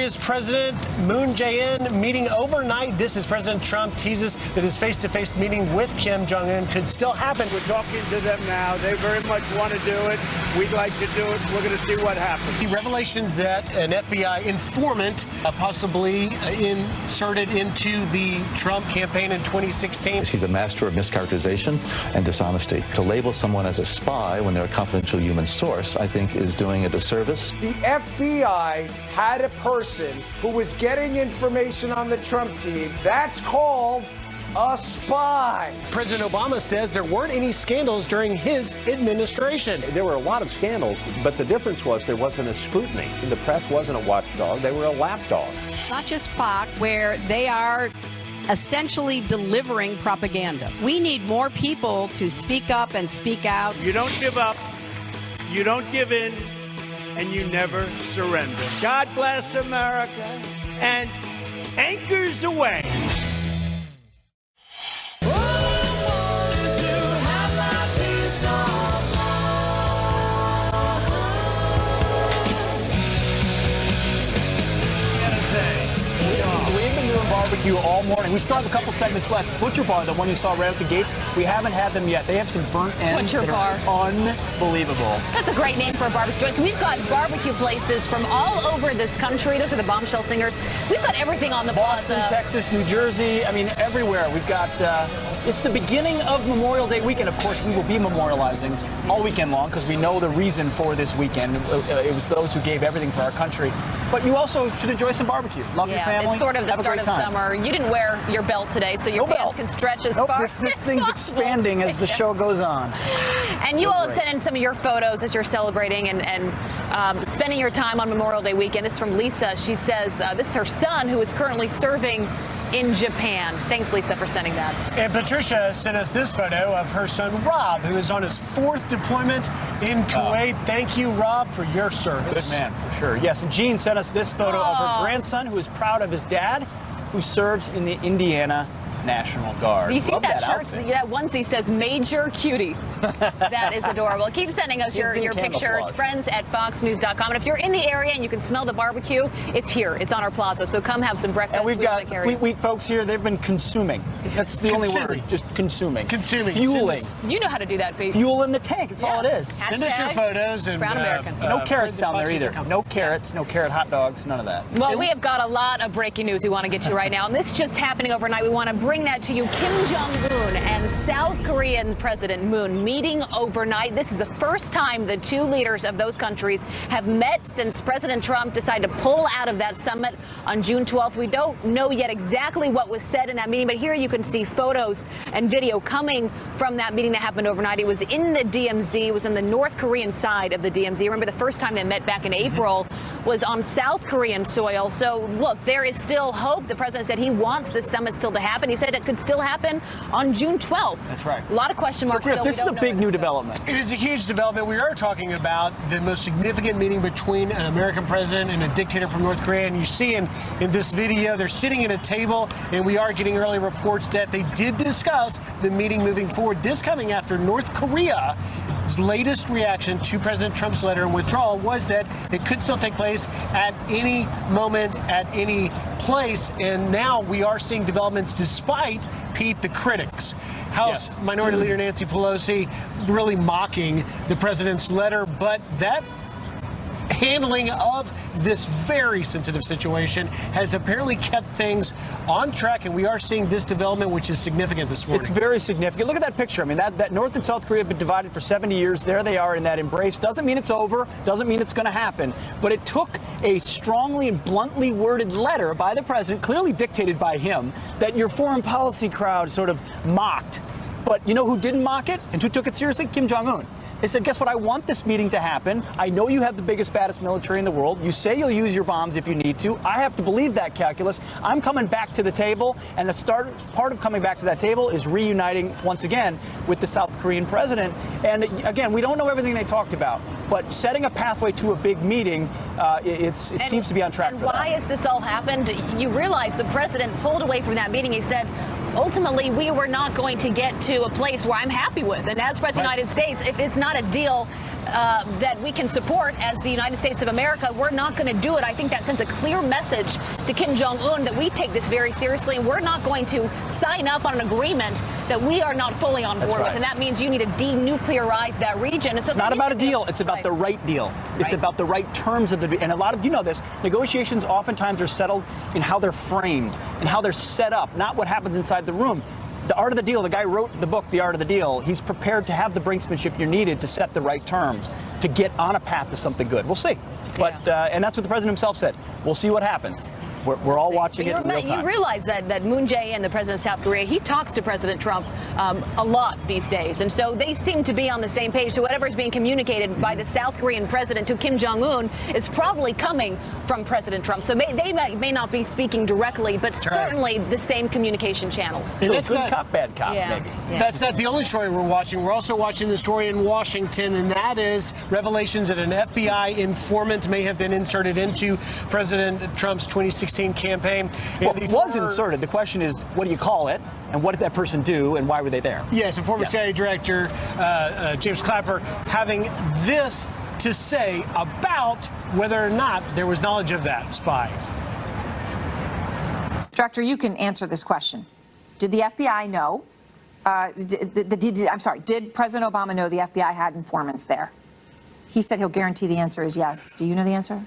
Korea's President Moon Jae-in meeting overnight. This is President Trump teases that his face-to-face meeting with Kim Jong-un could still happen. We're talking to them now. They very much want to do it. We'd like to do it. We're going to see what happens. The revelations that an FBI informant possibly inserted into the Trump campaign in 2016. She's a master of mischaracterization and dishonesty. To label someone as a spy when they're a confidential human source, I think, is doing a disservice. The FBI had a person who was getting information on the Trump team. That's called a spy. President Obama says there weren't any scandals during his administration. There were a lot of scandals, but the difference was there wasn't a scrutiny. The press wasn't a watchdog. They were a lapdog. Not just Fox, where they are essentially delivering propaganda. We need more people to speak up and speak out. You don't give up, you don't give in, and you never surrender. God bless America, and anchors away. Barbecue all morning. We still have a couple segments left. Butcher Bar, the one you saw right at the gates, we haven't had them yet. They have some burnt ends Butcher that Bar. are unbelievable. That's a great name for a barbecue joint. So we've got barbecue places from all over this country. Those are the Bombshell Singers. We've got everything on the Boston, plaza. Texas, New Jersey. I mean, everywhere. We've got, it's the beginning of Memorial Day weekend. Of course, we will be memorializing all weekend long because we know the reason for this weekend. It was those who gave everything for our country. But you also should enjoy some barbecue. Love your family. It's sort of the have a start great of time. summer. You didn't wear your belt today, so your pants can stretch as far this as thing's possible. expanding as the show goes on. And you all have sent in some of your photos as you're celebrating and spending your time on Memorial Day weekend. This is from Lisa. She says this is her son who is currently serving in Japan. Thanks, Lisa, for sending that. And Patricia sent us this photo of her son, Rob, who is on his 4th deployment in Kuwait. Thank you, Rob, for your service. Good man, for sure. Yes, and Jean sent us this photo of her grandson, who is proud of his dad, who serves in the Indiana National Guard. You see Love that shirt? outfit. That onesie says Major Cutie. That is adorable. Keep sending us your pictures, camouflage. friends@foxnews.com. And if you're in the area and you can smell the barbecue, it's here. It's on our plaza. So come have some breakfast. And we've got Fleet Week folks here. They've been consuming. That's the only word. Just consuming. Consuming. Fueling. You know how to do that, Pete. Fuel in the tank. That's all it is. Send us your photos. And Brown American. No carrots down there either. No carrots, no carrot hot dogs, none of that. Well, we have got a lot of breaking news we want to get to right now. And this just happening overnight. We want to bring that to you. Kim Jong-un and South Korean President Moon meeting overnight. This is the first time the two leaders of those countries have met since President Trump decided to pull out of that summit on June 12th. We don't know yet exactly what was said in that meeting, but here you can see photos and video coming from that meeting that happened overnight. It was in the DMZ. It was in the North Korean side of the DMZ. Remember, the first time they met back in April was on South Korean soil. So, look, there is still hope. The president said he wants this summit still to happen. He said it could still happen on June 12th. That's right. A lot of question marks. So, Griff, still. this is a big new development. It is a huge development. We are talking about the most significant meeting between an American president and a dictator from North Korea. And you see in this video, they're sitting at a table, and we are getting early reports that they did discuss the meeting moving forward. This coming after North Korea's latest reaction to President Trump's letter and withdrawal was that it could still take place at any moment, at any place. And now we are seeing developments despite, Pete, the critics. House Minority Leader Nancy Pelosi really mocking the president's letter, but that handling of this very sensitive situation has apparently kept things on track, and we are seeing this development, which is significant this morning. It's very significant. Look at that picture. I mean, that North and South Korea have been divided for 70 years. There they are in that embrace. Doesn't mean it's over. Doesn't mean it's going to happen. But it took a strongly and bluntly worded letter by the president, clearly dictated by him, that your foreign policy crowd sort of mocked. But you know who didn't mock it and who took it seriously? Kim Jong-un. They said, guess what? I want this meeting to happen. I know you have the biggest, baddest military in the world. You say you'll use your bombs if you need to. I have to believe that calculus. I'm coming back to the table, and part of coming back to that table is reuniting once again with the South Korean president. And again, we don't know everything they talked about, but setting a pathway to a big meeting, it seems to be on track for that. And why has this all happened? You realize the president pulled away from that meeting. He said, ultimately, we were not going to get to a place where I'm happy with. And as President of the United States, if it's not a deal, that we can support as the United States of America, we're not going to do it. I think that sends a clear message to Kim Jong-un that we take this very seriously, and we're not going to sign up on an agreement that we are not fully on board with. And that means you need to denuclearize that region. And so it's not about a deal. It's about the right deal. It's about the right terms of the. And a lot of you know this. Negotiations oftentimes are settled in how they're framed and how they're set up, not what happens inside the room. The art of the deal, the guy wrote the book, The Art of the Deal. He's prepared to have the brinksmanship you're needed to set the right terms, to get on a path to something good. We'll see. But and that's what the president himself said. We'll see what happens. We're all watching it in real time. You realize that Moon Jae-in, the president of South Korea, he talks to President Trump a lot these days. And so they seem to be on the same page. So whatever is being communicated by the South Korean president to Kim Jong-un is probably coming from President Trump. So they may not be speaking directly, but certainly the same communication channels. And that's good cop, bad cop, maybe. Yeah. That's not the only story we're watching. We're also watching the story in Washington, and that is revelations that an FBI informant may have been inserted into President Trump's 2016 campaign. Well, it was inserted. The question is, what do you call it? And what did that person do? And why were they there? Yes, and former CIA Director James Clapper having this to say about whether or not there was knowledge of that spy. Director, you can answer this question. Did the FBI know? Did President Obama know the FBI had informants there? He said he'll guarantee the answer is yes. Do you know the answer?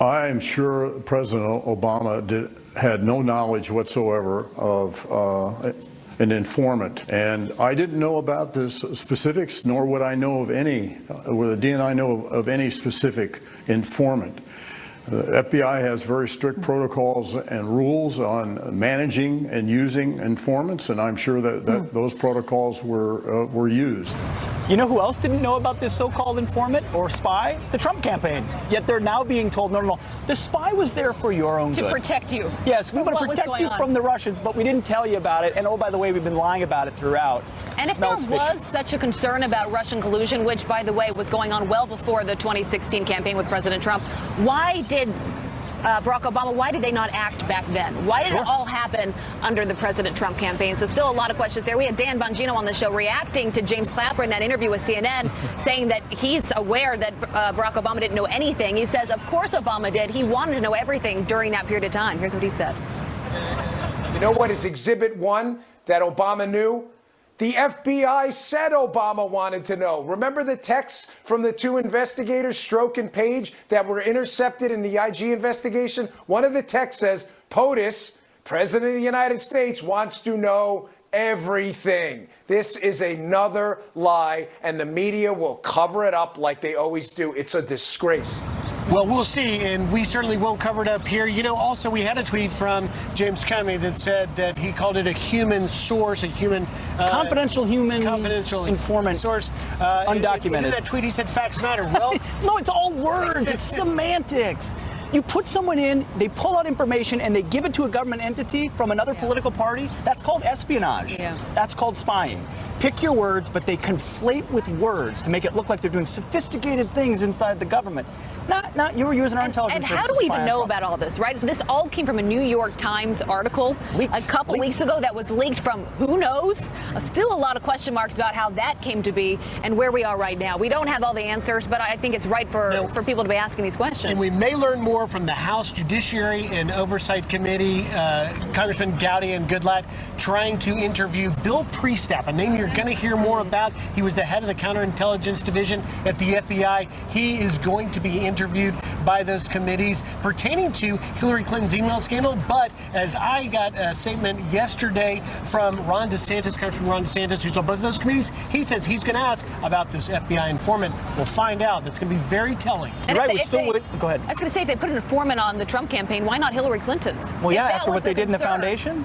I'm sure President Obama had no knowledge whatsoever of an informant, and I didn't know about the specifics, nor would I know of any, would the DNI know of any specific informant. The FBI has very strict protocols and rules on managing and using informants, and I'm sure that those protocols were used. You know who else didn't know about this so-called informant or spy? The Trump campaign. Yet they're now being told, no, the spy was there for your own good. To protect you. Yes, we want to protect you from the Russians, but we didn't tell you about it. And oh, by the way, we've been lying about it throughout. And if there was such a concern about Russian collusion, which, by the way, was going on well before the 2016 campaign with President Trump, why did Barack Obama, why did they not act back then? Why did it all happen under the President Trump campaign? So still a lot of questions there. We had Dan Bongino on the show reacting to James Clapper in that interview with CNN, saying that he's aware that Barack Obama didn't know anything. He says, of course Obama did. He wanted to know everything during that period of time. Here's what he said. You know what is Exhibit 1 that Obama knew? The FBI said Obama wanted to know. Remember the texts from the two investigators, Stroke and Page, that were intercepted in the IG investigation? One of the texts says, POTUS, President of the United States, wants to know everything. This is another lie, and the media will cover it up like they always do. It's a disgrace. Well, we'll see, and we certainly won't cover it up here. You know, also, we had a tweet from James Comey that said that he called it a human source, a human... confidential human informant source, And undocumented. in that tweet, he said facts matter. Well, no, it's all words. It's semantics. You put someone in, they pull out information, and they give it to a government entity from another political party. That's called espionage. That's called spying. Pick your words, but they conflate with words to make it look like they're doing sophisticated things inside the government. Not you were using our intelligence. And how do we even know about all this, right? This all came from a New York Times article a couple weeks ago that was leaked from who knows? Still a lot of question marks about how that came to be and where we are right now. We don't have all the answers, but I think it's right for people to be asking these questions. And we may learn more from the House Judiciary and Oversight Committee, Congressman Gowdy and Goodlatte, trying to interview Bill Priestap, a name you're going to hear more about. He was the head of the counterintelligence division at the FBI. He is going to be interviewed by those committees pertaining to Hillary Clinton's email scandal. But as I got a statement yesterday from Ron DeSantis, Congressman Ron DeSantis, who's on both of those committees, he says he's going to ask about this FBI informant. We'll find out. That's going to be very telling. You're right. Go ahead. I was going to say, if they put an informant on the Trump campaign, why not Hillary Clinton's? Well, yeah, after what they did in the foundation.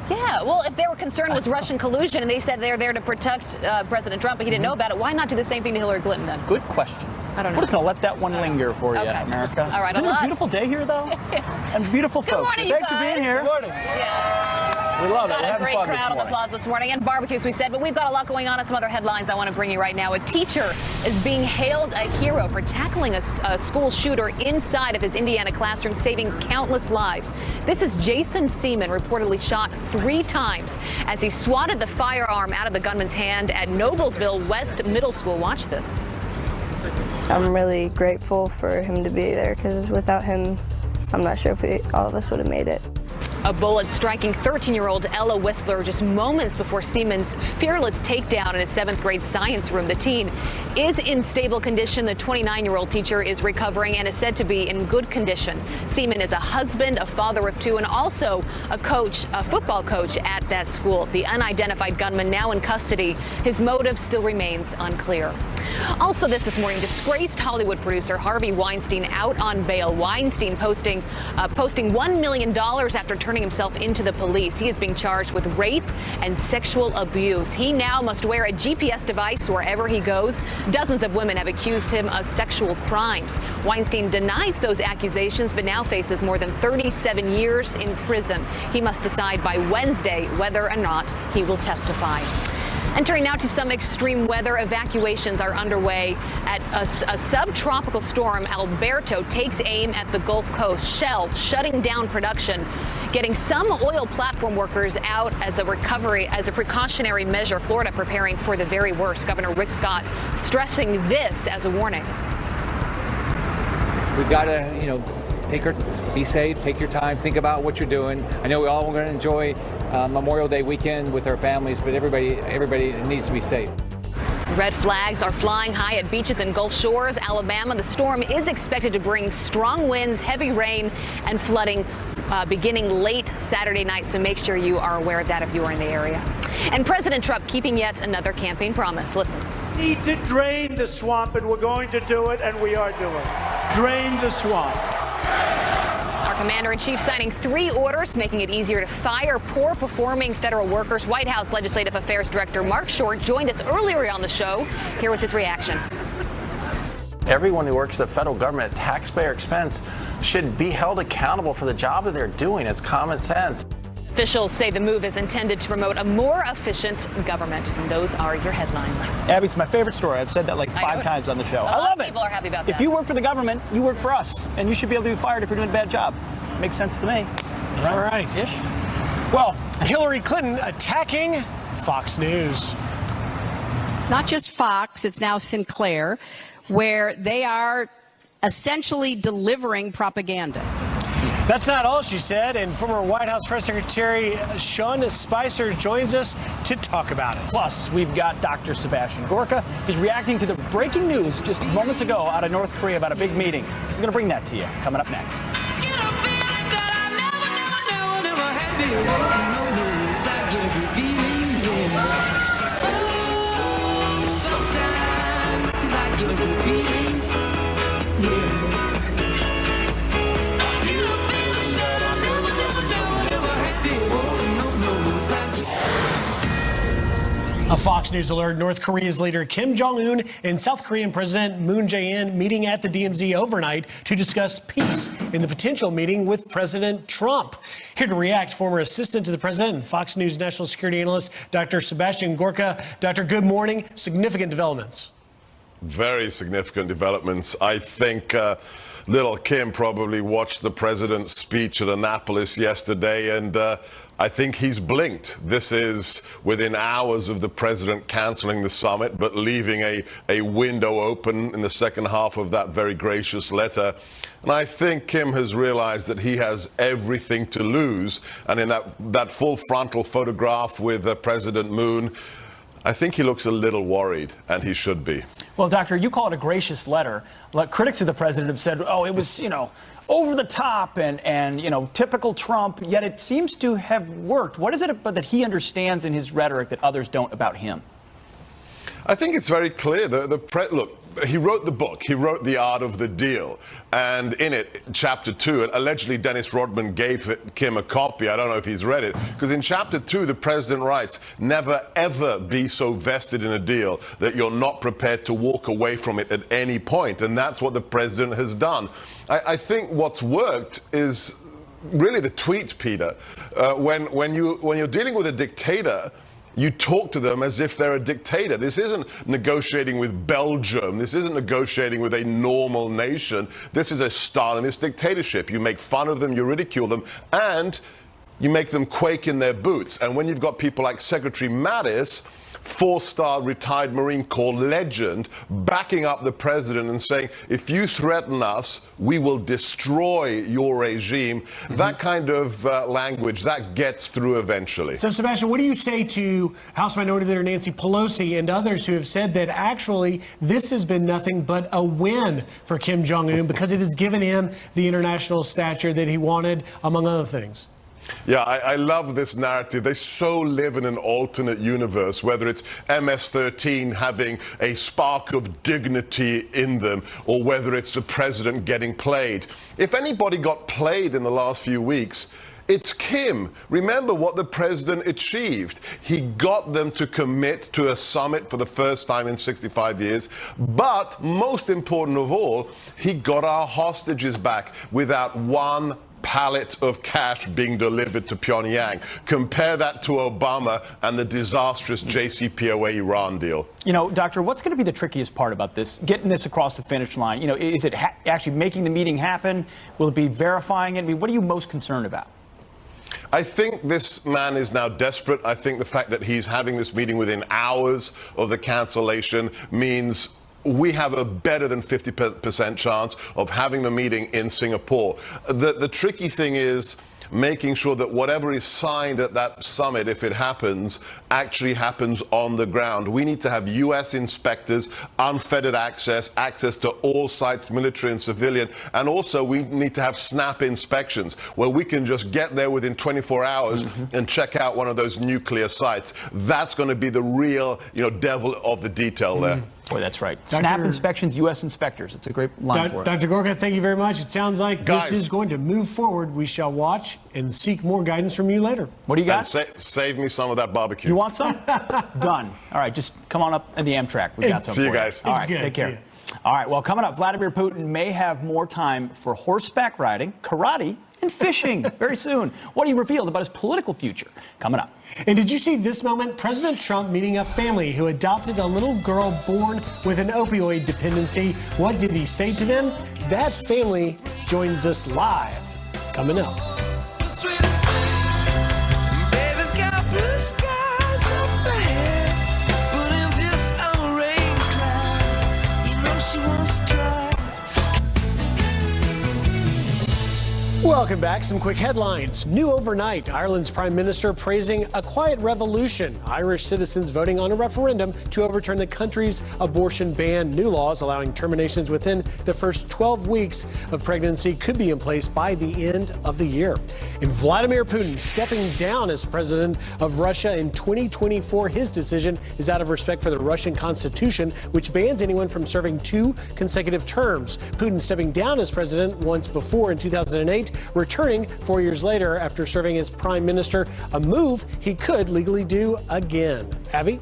Yeah, well, if their concern was Russian collusion and they said they're there to protect President Trump, but he didn't know about it, why not do the same thing to Hillary Clinton then? Good question. I don't know. We're just going to let that one linger for you, America. All right. Isn't it a beautiful day here, though? Yes. And beautiful Good folks. morning, Thanks for being here. Good morning. Yeah. We love it. Got We're a having great fun this crowd on the morning. plaza this morning and barbecues, we said, but we've got a lot going on and some other headlines I want to bring you right now. A teacher is being hailed a hero for tackling a school shooter inside of his Indiana classroom, saving countless lives. This is Jason Seaman, reportedly shot 3 times as he swatted the firearm out of the gunman's hand at Noblesville West Middle School. Watch this. I'm really grateful for him to be there because without him, I'm not sure if all of us would have made it. A bullet striking 13-year-old Ella Whistler just moments before Seaman's fearless takedown in his 7th grade science room. The teen is in stable condition. The 29-year-old teacher is recovering and is said to be in good condition. Seaman is a husband, a father of 2, and also a coach, a football coach at that school. The unidentified gunman now in custody. His motive still remains unclear. Also this morning, disgraced Hollywood producer Harvey Weinstein out on bail. Weinstein posting $1 million after turning himself into the police. He is being charged with rape and sexual abuse. He now must wear a GPS device wherever he goes. Dozens of women have accused him of sexual crimes. Weinstein denies those accusations, but now faces more than 37 years in prison. He must decide by Wednesday whether or not he will testify. Entering now to some extreme weather, evacuations are underway at a subtropical storm. Alberto takes aim at the Gulf Coast. Shell shutting down production, getting some oil platform workers out as a precautionary measure. Florida preparing for the very worst. Governor Rick Scott stressing this as a warning. We've got to, be safe, take your time, think about what you're doing. I know we all want to enjoy Memorial Day weekend with our families, but everybody needs to be safe. Red flags are flying high at beaches and Gulf Shores, Alabama. The storm is expected to bring strong winds, heavy rain, and flooding beginning late Saturday night, so make sure you are aware of that if you are in the area. And President Trump keeping yet another campaign promise. Listen. Need to drain the swamp, and we're going to do it, and we are doing it. Drain the swamp. Our commander-in-chief signing 3 orders, making it easier to fire poor-performing federal workers. White House Legislative Affairs Director Mark Short joined us earlier on the show. Here was his reaction. Everyone who works at the federal government at taxpayer expense should be held accountable for the job that they're doing. It's common sense. Officials say the move is intended to promote a more efficient government. And those are your headlines. Abby, it's my favorite story. I've said that like 5 times on the show. I love it. People are happy about that. If you work for the government, you work for us. And you should be able to be fired if you're doing a bad job. Makes sense to me. All right. Ish. Well, Hillary Clinton attacking Fox News. It's not just Fox, it's now Sinclair, where they are essentially delivering propaganda. That's not all, she said, and former White House Press Secretary Sean Spicer joins us to talk about it. Plus, we've got Dr. Sebastian Gorka. He's reacting to the breaking news just moments ago out of North Korea about a big meeting. We're going to bring that to you coming up next. A Fox News alert, North Korea's leader Kim Jong-un and South Korean President Moon Jae-in meeting at the DMZ overnight to discuss peace in the potential meeting with President Trump. Here to react, former assistant to the president and Fox News national security analyst, Dr. Sebastian Gorka. Doctor, good morning. Significant developments. Very significant developments. I think little Kim probably watched the president's speech at Annapolis yesterday, and I think he's blinked. This is within hours of the president canceling the summit, but leaving a window open in the second half of that very gracious letter. And I think Kim has realized that he has everything to lose. And in that full frontal photograph with President Moon, I think he looks a little worried, and he should be. Well, Doctor, you call it a gracious letter. Critics of the president have said, oh, it was, over the top and typical Trump, yet it seems to have worked. What is it about that he understands in his rhetoric that others don't about him? I think it's very clear. Look, he wrote the book. He wrote The Art of the Deal. And in it, chapter 2, allegedly Dennis Rodman gave Kim a copy. I don't know if he's read it. Because in chapter 2, the president writes, never, ever be so vested in a deal that you're not prepared to walk away from it at any point. And that's what the president has done. I think what's worked is really the tweets, Peter. When you're dealing with a dictator, you talk to them as if they're a dictator. This isn't negotiating with Belgium. This isn't negotiating with a normal nation. This is a Stalinist dictatorship. You make fun of them, you ridicule them, and you make them quake in their boots. And when you've got people like Secretary Mattis, four-star retired Marine Corps legend, backing up the president and saying, if you threaten us, we will destroy your regime. That kind of language, that gets through eventually. So, Sebastian, what do you say to House Minority Leader Nancy Pelosi and others who have said that actually this has been nothing but a win for Kim Jong-un because it has given him the international stature that he wanted, among other things? Yeah, I love this narrative. They so live in an alternate universe, whether it's MS-13 having a spark of dignity in them, or whether it's the president getting played. If anybody got played in the last few weeks, it's Kim. Remember what the president achieved. He got them to commit to a summit for the first time in 65 years. But most important of all, he got our hostages back without one pallet of cash being delivered to Pyongyang. Compare that to Obama and the disastrous JCPOA Iran deal. You know, Doctor, what's going to be the trickiest part about this, getting this across the finish line? You know, is it actually making the meeting happen? Will it be verifying it? I mean, what are you most concerned about? I think this man is now desperate. I think the fact that he's having this meeting within hours of the cancellation means we have a better than 50% chance of having the meeting in Singapore. The tricky thing is making sure that whatever is signed at that summit, if it happens, actually happens on the ground. We need to have U.S. inspectors, unfettered access to all sites, military and civilian, and also we need to have snap inspections where we can just get there within 24 hours and check out one of those nuclear sites. That's going to be the real, devil of the detail there. Boy, that's right. Snap inspections, U.S. inspectors. It's a great line for it. Dr. Gorka, thank you very much. It sounds like this is going to move forward. We shall watch and seek more guidance from you later. What do you got? Save me some of that barbecue. You want some? Done. All right, just come on up in the Amtrak. We got some See you for guys. All right, take care. All right, well, coming up, Vladimir Putin may have more time for horseback riding, karate, and fishing very soon. What he revealed about his political future coming up. And did you see this moment? President Trump meeting a family who adopted a little girl born with an opioid dependency. What did he say to them? That family joins us live coming up. Baby's got blue skies up ahead, but in this rain cloud, you know she wants to drive. Welcome back. Some quick headlines. New overnight, Ireland's Prime Minister praising a quiet revolution. Irish citizens voting on a referendum to overturn the country's abortion ban. New laws allowing terminations within the first 12 weeks of pregnancy could be in place by the end of the year. And Vladimir Putin stepping down as president of Russia in 2024. His decision is out of respect for the Russian Constitution, which bans anyone from serving 2 consecutive terms. Putin stepping down as president once before in 2008. Returning 4 years later after serving as prime minister, a move he could legally do again. Abby?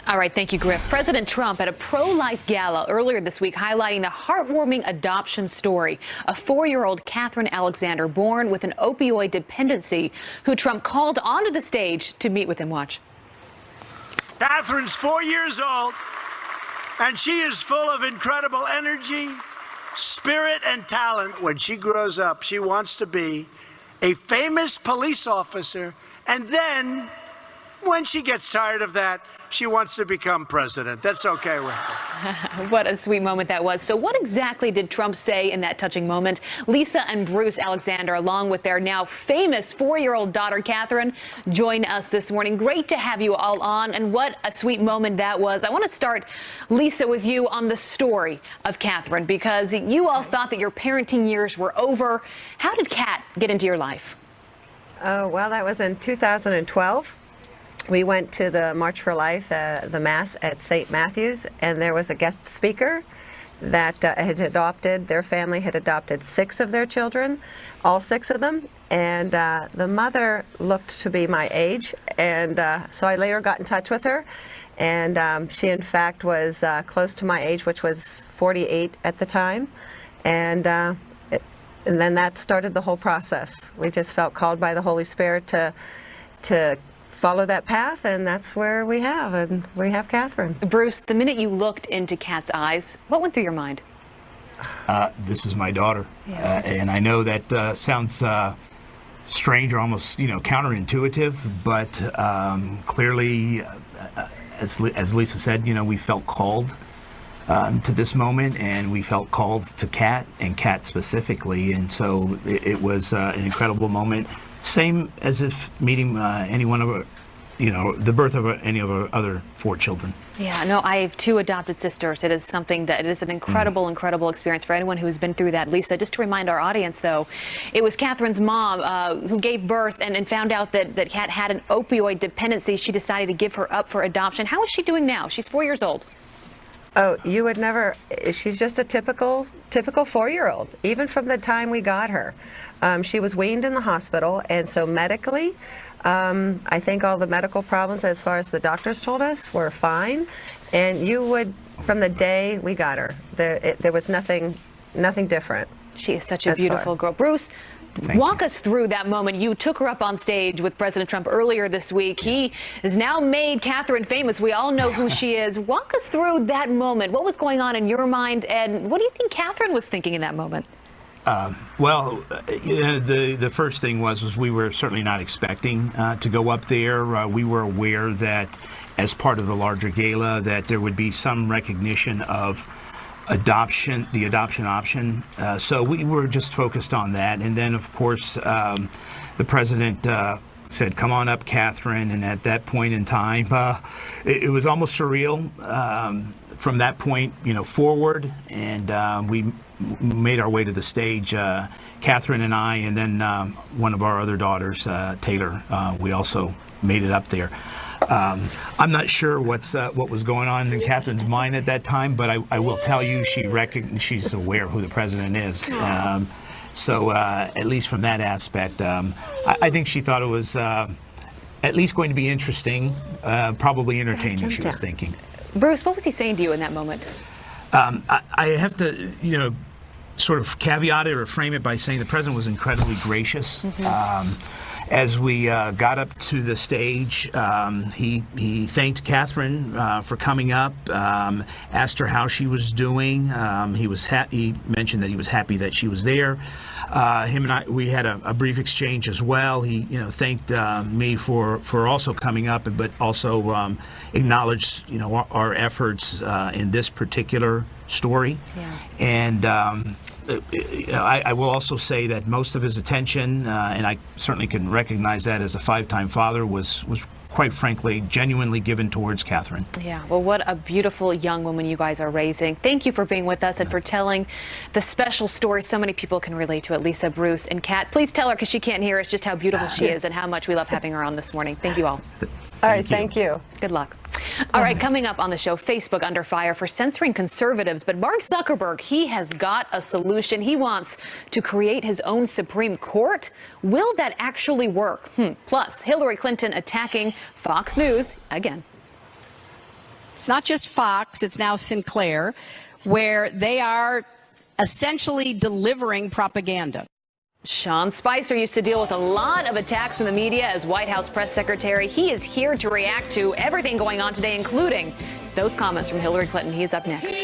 All right, thank you, Griff. President Trump at a pro-life gala earlier this week highlighting the heartwarming adoption story. A 4-year-old Catherine Alexander born with an opioid dependency who Trump called onto the stage to meet with him. Watch. Catherine's 4 years old, and she is full of incredible energy, spirit, and talent. When she grows up, she wants to be a famous police officer, and then when she gets tired of that, she wants to become president. That's okay with her. What a sweet moment that was. So what exactly did Trump say in that touching moment? Lisa and Bruce Alexander, along with their now famous 4-year-old daughter, Catherine, join us this morning. Great to have you all on, and what a sweet moment that was. I want to start, Lisa, with you on the story of Catherine, because you all thought that your parenting years were over. How did Kat get into your life? Oh, well, that was in 2012. We went to the March for Life, the Mass at St. Matthew's, and there was a guest speaker that their family had adopted 6 of their children, all 6 of them, and the mother looked to be my age, and so I later got in touch with her, and she in fact was close to my age, which was 48 at the time, and then that started the whole process. We just felt called by the Holy Spirit to follow that path, and that's where we have Catherine. Bruce, the minute you looked into Kat's eyes, what went through your mind? This is my daughter. And I know that sounds strange or almost, counterintuitive, but clearly, as Lisa said, we felt called to this moment, and we felt called to Kat, and Kat specifically, and so it was an incredible moment. Same as if meeting any one of our, the birth of any of our other 4 children. Yeah, no, I have 2 adopted sisters. It is something that it is an incredible, incredible experience for anyone who's been through that. Lisa, just to remind our audience, though, it was Catherine's mom who gave birth and found out that Kat had an opioid dependency. She decided to give her up for adoption. How is she doing now? She's 4 years old. Oh, you would never. She's just a typical 4-year-old. Even from the time we got her, she was weaned in the hospital, and so medically, I think all the medical problems, as far as the doctors told us, were fine. And you would, from the day we got her, there was nothing different. She is such a beautiful girl. Bruce, walk us through that moment. You took her up on stage with President Trump earlier this week. He has now made Catherine famous. We all know who she is. Walk us through that moment. What was going on in your mind, and what do you think Catherine was thinking in that moment? The first thing was we were certainly not expecting to go up there. We were aware that as part of the larger gala that there would be some recognition of the adoption option. So we were just focused on that. And then, of course, the president said, "Come on up, Catherine." And at that point in time, it was almost surreal. From that point, forward, and we made our way to the stage. Catherine and I, and then one of our other daughters, Taylor. We also made it up there. I'm not sure what was going on in Catherine's mind at that time, but I will tell you she's aware of who the president is. So at least from that aspect, I think she thought it was at least going to be interesting, probably entertaining, she was thinking. Bruce, what was he saying to you in that moment? I have to, sort of caveat it or frame it by saying the president was incredibly gracious. As we got up to the stage, he thanked Catherine for coming up, asked her how she was doing. He mentioned that he was happy that she was there. Him and I, we had a brief exchange as well. He, thanked me for also coming up, but also acknowledged, our efforts in this particular story. Yeah. And I will also say that most of his attention, and I certainly can recognize that as a 5-time father, was quite frankly genuinely given towards Catherine. Yeah, well, what a beautiful young woman you guys are raising. Thank you for being with us and for telling the special story so many people can relate to it. Lisa, Bruce, and Kat, please tell her, because she can't hear us, just how beautiful she is and how much we love having her on this morning. Thank you all. All right, thank you. Good luck. All right, coming up on the show, Facebook under fire for censoring conservatives. But Mark Zuckerberg, he has got a solution. He wants to create his own Supreme Court. Will that actually work? Plus, Hillary Clinton attacking Fox News again. It's not just Fox, it's now Sinclair, where they are essentially delivering propaganda. Sean Spicer used to deal with a lot of attacks from the media as White House press secretary. He is here to react to everything going on today, including those comments from Hillary Clinton. He is up next.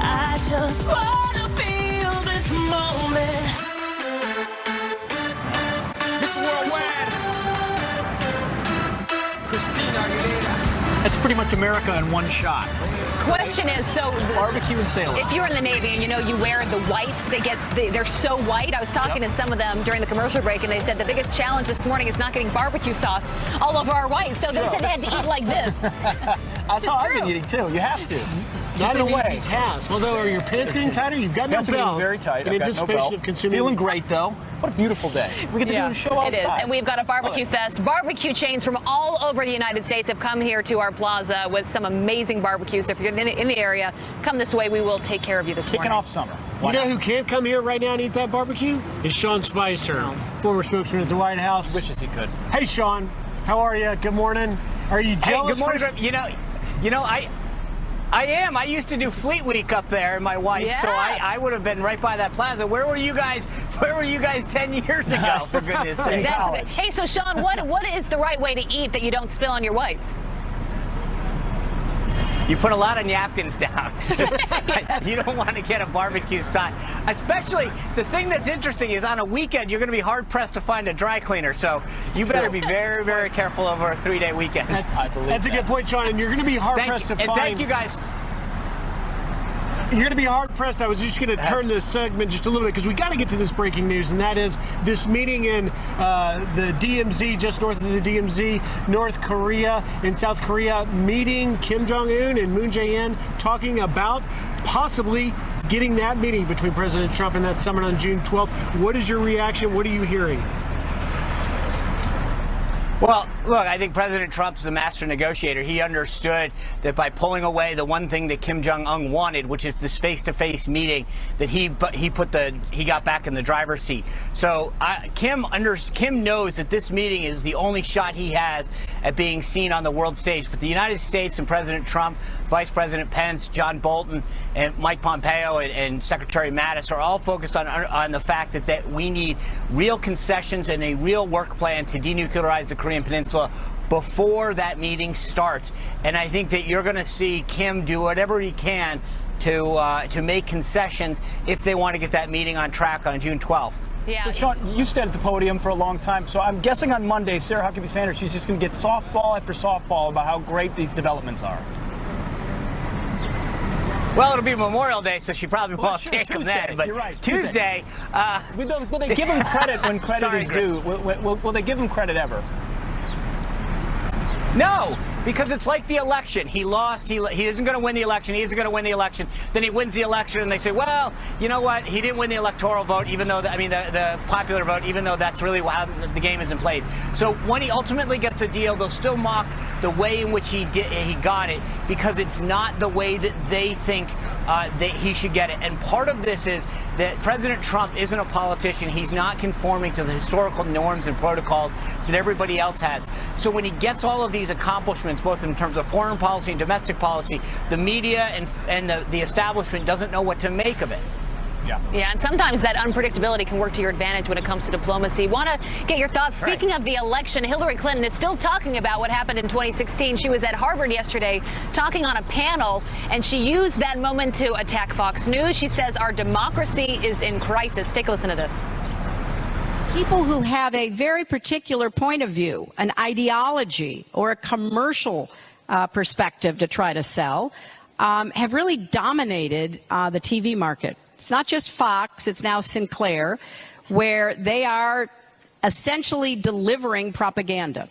I just wanna feel this moment. Miss Worldwide. Christina Aguilera. That's pretty much America in one shot. Question is, so barbecue and sailing. If you're in the Navy and you wear the whites, they're so white. I was talking to some of them during the commercial break, and they said the biggest challenge this morning is not getting barbecue sauce all over our whites. So they said they had to eat like this. That's how I've been eating too. You have to. It's not an easy task. Although, are your pants getting tighter? You've got no Pants are belt. getting very tight. In I've got no anticipation belt. of consuming. Feeling great though. What a beautiful day. We get to do a show outside. It is, and we've got a barbecue fest. Barbecue chains from all over the United States have come here to our plaza with some amazing barbecues. So if you're in in the area, come this way. We will take care of you this morning. Kicking off summer. You know who can't come here right now and eat that barbecue? Is Sean Spicer, former spokesman at the White House. Wishes he could. Hey, Sean. How are you? Good morning. Are you jealous? Hey, good morning. You know, I am. I used to do Fleet Week up there in my white, so I would have been right by that plaza. Where were you guys 10 years ago, for goodness sake? Hey, so Sean, what is the right way to eat that you don't spill on your whites? You put a lot of napkins down. You don't want to get a barbecue side. Especially, the thing that's interesting is on a weekend, you're going to be hard-pressed to find a dry cleaner. So you better be very, very careful over a 3-day weekend. That's a good point, Sean. And you're going to be hard-pressed to find. And thank you, guys. You're going to be hard-pressed. I was just going to turn this segment just a little bit because we got to get to this breaking news, and that is this meeting in the DMZ, just north of the DMZ, North Korea and South Korea, meeting Kim Jong-un and Moon Jae-in, talking about possibly getting that meeting between President Trump and that summit on June 12th. What is your reaction? What are you hearing? Well, look, I think President Trump's the master negotiator. He understood that by pulling away the one thing that Kim Jong-un wanted, which is this face-to-face meeting, that he got back in the driver's seat. So Kim knows that this meeting is the only shot he has at being seen on the world stage. But the United States and President Trump, Vice President Pence, John Bolton, and Mike Pompeo and Secretary Mattis are all focused on the fact that we need real concessions and a real work plan to denuclearize the Korean Peninsula before that meeting starts. And I think that you're going to see Kim do whatever he can to make concessions if they want to get that meeting on track on June 12th. Yeah. So, Sean, you stood at the podium for a long time. So I'm guessing on Monday, Sarah Huckabee Sanders, she's just going to get softball after softball about how great these developments are. Well, it'll be Memorial Day, so she probably won't take them then. But right, Tuesday. Will they give him credit when credit is due? Will they give him credit ever? No, because it's like the election. He lost. He isn't going to win the election. He isn't going to win the election. Then he wins the election, and they say, well, you know what? He didn't win the electoral vote, even though, the popular vote, even though that's really how the game isn't played. So when he ultimately gets a deal, they'll still mock the way in which he got it, because it's not the way that they think that he should get it. And part of this is that President Trump isn't a politician. He's not conforming to the historical norms and protocols that everybody else has. So when he gets all of these accomplishments, both in terms of foreign policy and domestic policy, the media and the establishment doesn't know what to make of it. Yeah, and sometimes that unpredictability can work to your advantage when it comes to diplomacy. Want to get your thoughts. Speaking of the election, Hillary Clinton is still talking about what happened in 2016. She was at Harvard yesterday talking on a panel, and she used that moment to attack Fox News. She says our democracy is in crisis. Take a listen to this. People who have a very particular point of view, an ideology, or a commercial perspective to try to sell, have really dominated the TV market. It's not just Fox, it's now Sinclair, where they are essentially delivering propaganda.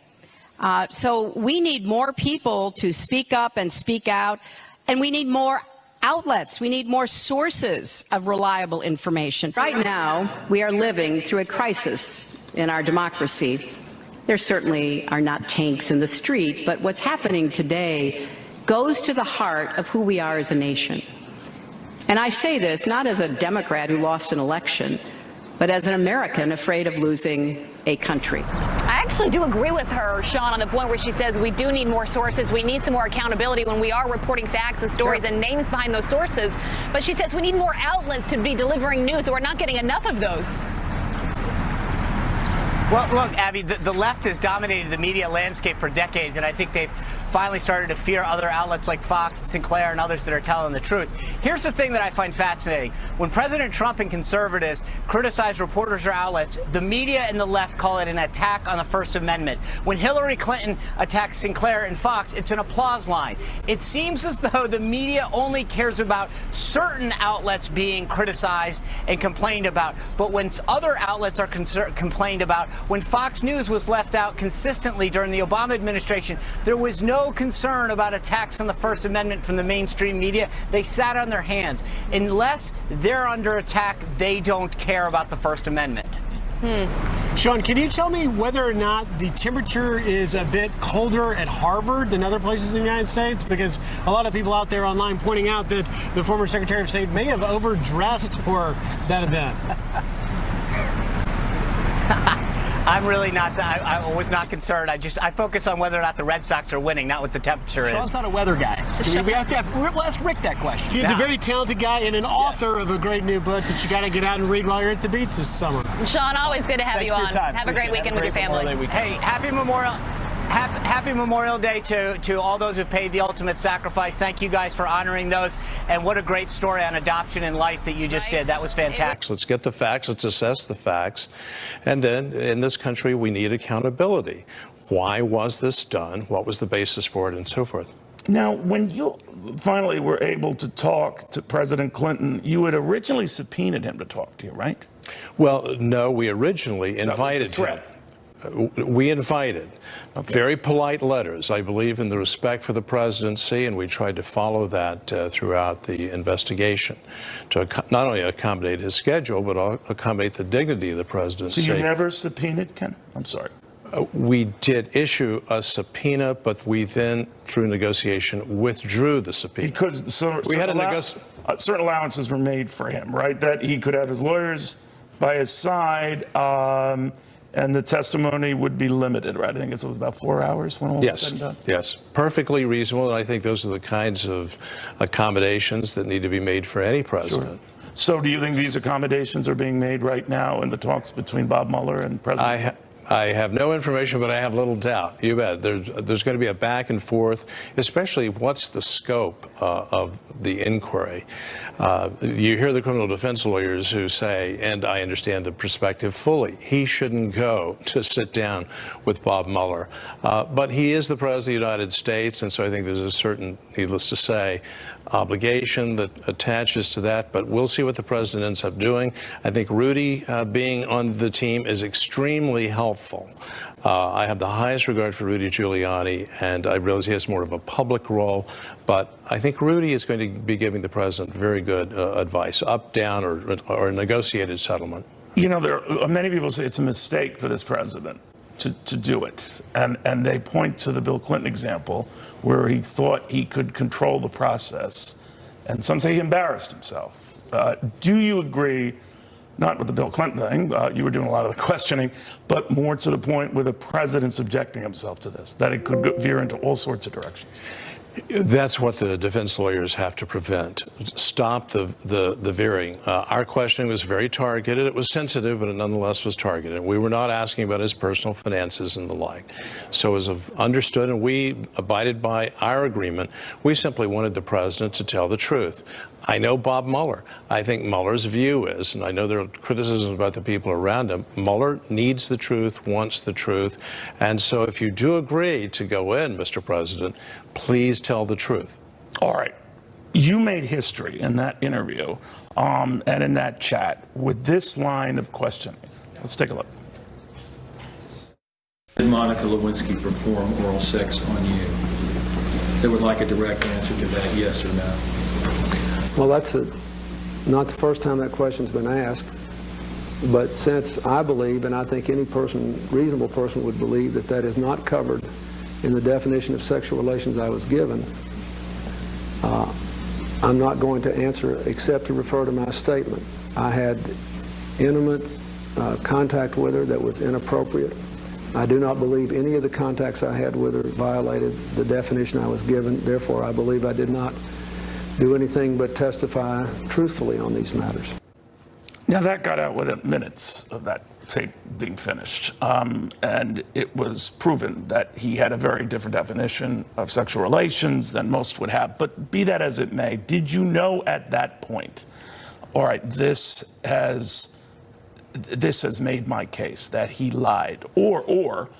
So we need more people to speak up and speak out, and we need more outlets. We need more sources of reliable information. Right now, we are living through a crisis in our democracy. There certainly are not tanks in the street, but what's happening today goes to the heart of who we are as a nation. And I say this not as a Democrat who lost an election, but as an American afraid of losing a country. I actually do agree with her, Sean, on the point where she says we do need more sources. We need some more accountability when we are reporting facts and stories and names behind those sources. But she says we need more outlets to be delivering news, so we're not getting enough of those. Well, look, Abby, the left has dominated the media landscape for decades, and I think they've finally started to fear other outlets like Fox, Sinclair, and others that are telling the truth. Here's the thing that I find fascinating. When President Trump and conservatives criticize reporters or outlets, the media and the left call it an attack on the First Amendment. When Hillary Clinton attacks Sinclair and Fox, it's an applause line. It seems as though the media only cares about certain outlets being criticized and complained about, but when other outlets are complained about, when Fox News was left out consistently during the Obama administration, there was no concern about attacks on the First Amendment from the mainstream media. They sat on their hands. Unless they're under attack, they don't care about the First Amendment. Sean, can you tell me whether or not the temperature is a bit colder at Harvard than other places in the United States? Because a lot of people out there online pointing out that the former Secretary of State may have overdressed for that event. I'm really not. I was not concerned. I focus on whether or not the Red Sox are winning, not what the temperature is. Sean's not a weather guy. We'll ask Rick that question. He's a very talented guy and an author of a great new book that you got to get out and read while you're at the beach this summer. Sean, always good to have you on. Have a great weekend with your family. Hey, happy Memorial Day to all those who've paid the ultimate sacrifice. Thank you guys for honoring those. And what a great story on adoption and life that you just did. That was fantastic. Let's get the facts. Let's assess the facts. And then in this country, we need accountability. Why was this done? What was the basis for it and so forth? Now, when you finally were able to talk to President Clinton, you had originally subpoenaed him to talk to you, right? Well, no, we originally invited him. We invited very polite letters, I believe, in the respect for the presidency, and we tried to follow that throughout the investigation to not only accommodate his schedule, but accommodate the dignity of the presidency. So you never subpoenaed Ken? I'm sorry. We did issue a subpoena, but we then, through negotiation, withdrew the subpoena. Because certain allowances were made for him, right? That he could have his lawyers by his side, and the testimony would be limited, right? I think it's about 4 hours when all was said and done. Yes, perfectly reasonable, and I think those are the kinds of accommodations that need to be made for any president. Sure. So do you think these accommodations are being made right now in the talks between Bob Mueller and President Trump? I have no information, but I have little doubt. You bet. There's going to be a back and forth, especially what's the scope of the inquiry. You hear the criminal defense lawyers who say, and I understand the perspective fully, he shouldn't go to sit down with Bob Mueller. But he is the President of the United States, and so I think there's a certain, needless to say, obligation that attaches to that, but we'll see what the president ends up doing. I think Rudy being on the team is extremely helpful. I have the highest regard for Rudy Giuliani, and I realize he has more of a public role, but I think Rudy is going to be giving the president very good advice, up, down, or a negotiated settlement. You know, there are many people say it's a mistake for this president to do it. And they point to the Bill Clinton example where he thought he could control the process. And some say he embarrassed himself. Do you agree, not with the Bill Clinton thing, you were doing a lot of the questioning, but more to the point where the president's subjecting himself to this, that it could veer into all sorts of directions? That's what the defense lawyers have to prevent. Stop the veering. Our questioning was very targeted. It was sensitive, but it nonetheless was targeted. We were not asking about his personal finances and the like. So as understood, and we abided by our agreement, we simply wanted the president to tell the truth. I know Bob Mueller. I think Mueller's view is, and I know there are criticisms about the people around him, Mueller needs the truth, wants the truth. And so if you do agree to go in, Mr. President, please tell the truth. All right. You made history in that interview and in that chat with this line of questioning. Let's take a look. Did Monica Lewinsky perform oral sex on you? They would like a direct answer to that, yes or no. Well, that's not the first time that question's been asked, but since I believe, and I think any person, reasonable person would believe that that is not covered in the definition of sexual relations I was given, I'm not going to answer except to refer to my statement. I had intimate contact with her that was inappropriate. I do not believe any of the contacts I had with her violated the definition I was given. Therefore, I believe I did not do anything but testify truthfully on these matters. Now that got out within minutes of that tape being finished, and it was proven that he had a very different definition of sexual relations than most would have. But be that as it may, did you know at that point, all right, this has made my case that he lied, or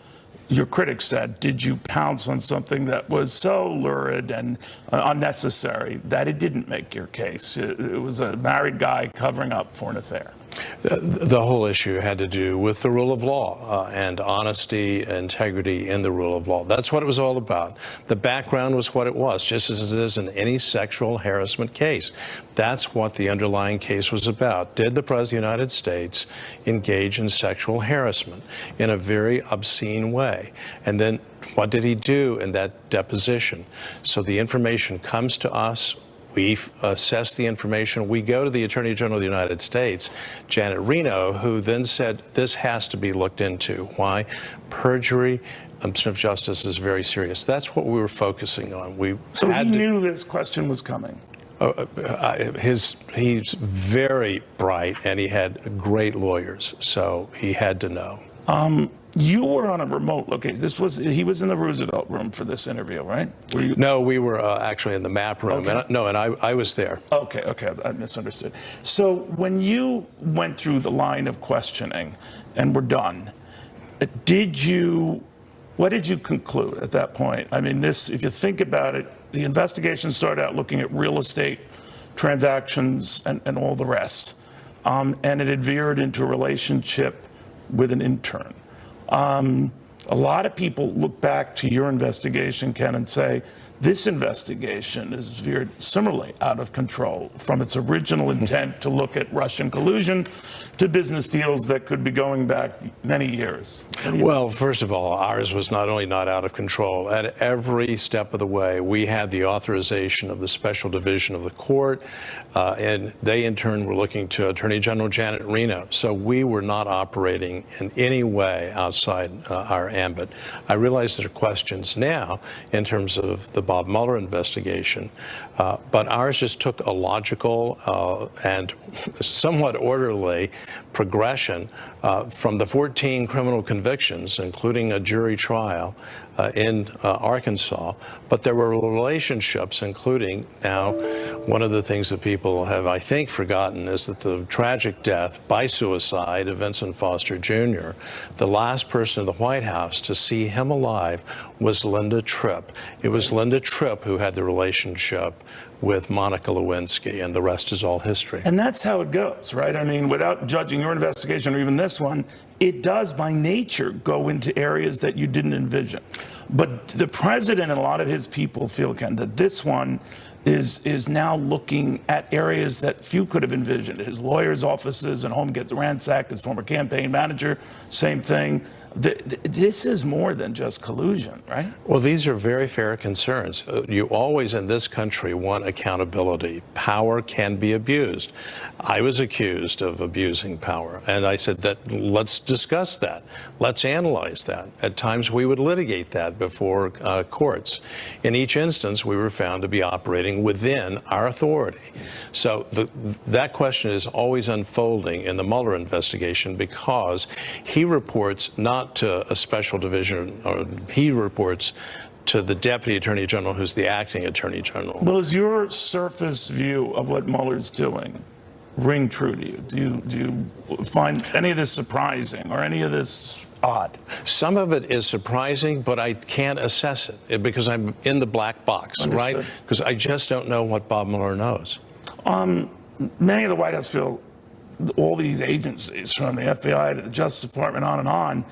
your critics said, did you pounce on something that was so lurid and unnecessary that it didn't make your case? It was a married guy covering up for an affair. The whole issue had to do with the rule of law and honesty, integrity in the rule of law. That's what it was all about. The background was what it was, just as it is in any sexual harassment case. That's what the underlying case was about. Did the President of the United States engage in sexual harassment in a very obscene way? And then what did he do in that deposition? So the information comes to us. We assess the information. We go to the Attorney General of the United States, Janet Reno, who then said this has to be looked into. Why? Perjury, obstruction of justice is very serious. That's what we were focusing on. So he knew this question was coming. He's very bright, and he had great lawyers, so he had to know. You were on a remote location. He was in the Roosevelt room for this interview, right? No, we were actually in the map room. Okay. And I was there. Okay, I misunderstood. So when you went through the line of questioning and were done, what did you conclude at that point? I mean, if you think about it, the investigation started out looking at real estate transactions and all the rest, and it had veered into a relationship with an intern. A lot of people look back to your investigation, Ken, and say, this investigation is veered similarly out of control from its original intent to look at Russian collusion to business deals that could be going back many years. Well, first of all, ours was not only not out of control. At every step of the way, we had the authorization of the Special Division of the court, and they in turn were looking to Attorney General Janet Reno. So we were not operating in any way outside our ambit. I realize there are questions now in terms of the Bob Mueller investigation, but ours just took a logical and somewhat orderly progression from the 14 criminal convictions, including a jury trial in Arkansas. But there were relationships, including now one of the things that people have, I think, forgotten is that the tragic death by suicide of Vincent Foster Jr., the last person in the White House to see him alive was Linda Tripp. It was Linda Tripp who had the relationship with Monica Lewinsky, and the rest is all history. And that's how it goes, right? I mean, without judging your investigation or even this one, it does by nature go into areas that you didn't envision. But the president and a lot of his people feel, Ken, that this one is now looking at areas that few could have envisioned. His lawyers' offices and home gets ransacked, his former campaign manager, same thing. This is more than just collusion, right? Well, these are very fair concerns. You always in this country want accountability. Power can be abused. I was accused of abusing power, and I said that let's discuss that. Let's analyze that. At times we would litigate that before courts. In each instance, we were found to be operating within our authority. So that question is always unfolding in the Mueller investigation because he reports not to a special division, or he reports to the Deputy Attorney General, who's the acting Attorney General. Well, is your surface view of what Mueller's doing ring true to you? Do you find any of this surprising or any of this odd? Some of it is surprising, but I can't assess it because I'm in the black box, Understood. right? Because I just don't know what Bob Mueller knows. Many of the White House feel all these agencies, from the FBI to the Justice Department, on and on,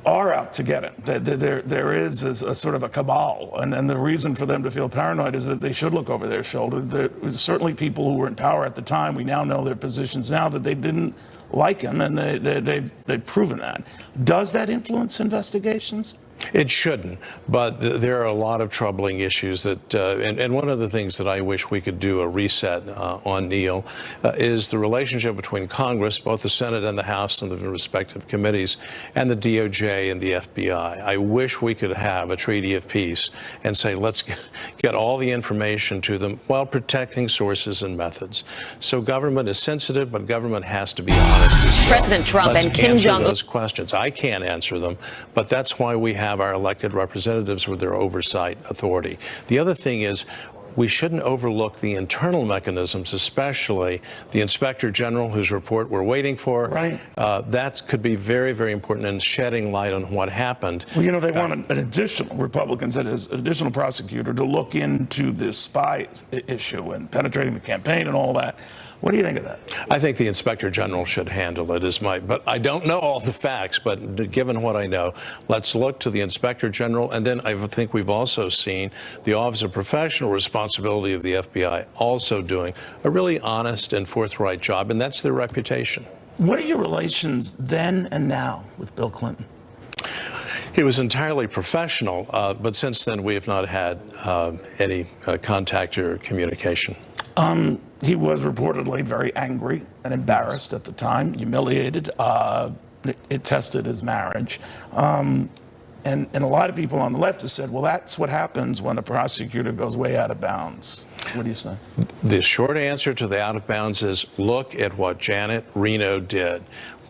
are out to get it. There is a sort of a cabal, and the reason for them to feel paranoid is that they should look over their shoulder. There was certainly people who were in power at the time. We now know their positions now that they didn't like him, and they've proven that. Does that influence investigations? It shouldn't, but there are a lot of troubling issues that, and one of the things that I wish we could do a reset on, Neil, is the relationship between Congress, both the Senate and the House and the respective committees, and the DOJ and the FBI. I wish we could have a treaty of peace and say, let's get all the information to them while protecting sources and methods. So government is sensitive, but government has to be honest as well. President Trump Let's and Kim answer Jong-un. those questions. I can't answer them, but that's why we have our elected representatives with their oversight authority. The other thing is, we shouldn't overlook the internal mechanisms, especially the Inspector General, whose report we're waiting for. Right. That could be very, very important in shedding light on what happened. Well, you know, they want an additional, Republicans said, an additional prosecutor to look into this spy issue and penetrating the campaign and all that. What do you think of that? I think the Inspector General should handle it, but I don't know all the facts, but given what I know, let's look to the Inspector General. And then I think we've also seen the Office of Professional Responsibility of the FBI also doing a really honest and forthright job, and that's their reputation. What are your relations then and now with Bill Clinton? He was entirely professional, but since then we have not had any contact or communication. He was reportedly very angry and embarrassed at the time, humiliated. It tested his marriage. And a lot of people on the left have said, well, that's what happens when a prosecutor goes way out of bounds. What do you say? The short answer to the out of bounds is look at what Janet Reno did.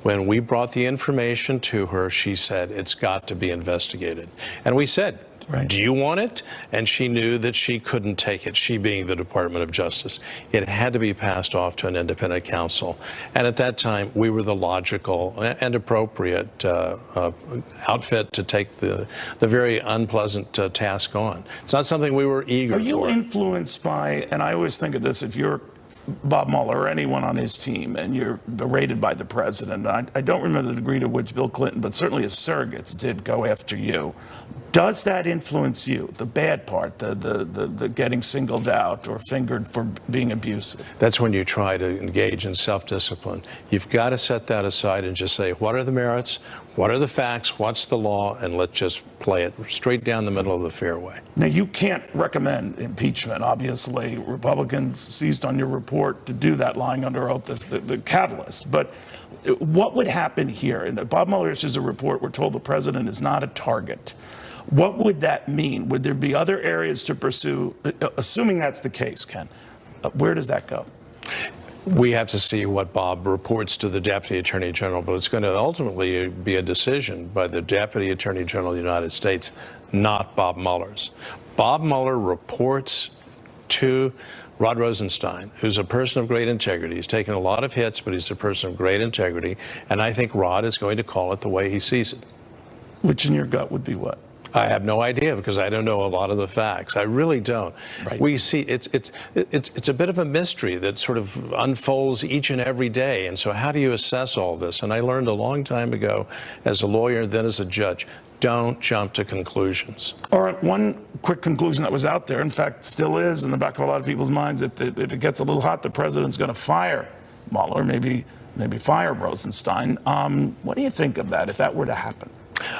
When we brought the information to her, she said, it's got to be investigated. And we said, do you want it? And she knew that she couldn't take it, she being the Department of Justice. It had to be passed off to an independent counsel. And at that time, we were the logical and appropriate outfit to take the very unpleasant task on. It's not something we were eager for. Are you influenced by, and I always think of this, if you're Bob Mueller or anyone on his team and you're berated by the president, I don't remember the degree to which Bill Clinton, but certainly his surrogates did go after you. Does that influence you, the bad part, the getting singled out or fingered for being abusive? That's when you try to engage in self-discipline. You've got to set that aside and just say, what are the merits? What are the facts? What's the law? And let's just play it straight down the middle of the fairway. Now, you can't recommend impeachment. Obviously, Republicans seized on your report to do that, lying under oath as the catalyst. But what would happen here? In Bob Mueller issues a report, we're told the president is not a target. What would that mean? Would there be other areas to pursue? Assuming that's the case, Ken, where does that go? We have to see what Bob reports to the Deputy Attorney General, but it's going to ultimately be a decision by the Deputy Attorney General of the United States, not Bob Mueller's. Bob Mueller reports to Rod Rosenstein, who's a person of great integrity. He's taken a lot of hits, but he's a person of great integrity, and I think Rod is going to call it the way he sees it. Which in your gut would be what? I have no idea because I don't know a lot of the facts. I really don't. Right. We see it's a bit of a mystery that sort of unfolds each and every day. And so how do you assess all this? And I learned a long time ago as a lawyer, then as a judge, don't jump to conclusions. All right, one quick conclusion that was out there, in fact, still is in the back of a lot of people's minds, if it gets a little hot, the president's going to fire Mueller, maybe fire Rosenstein. What do you think of that if that were to happen?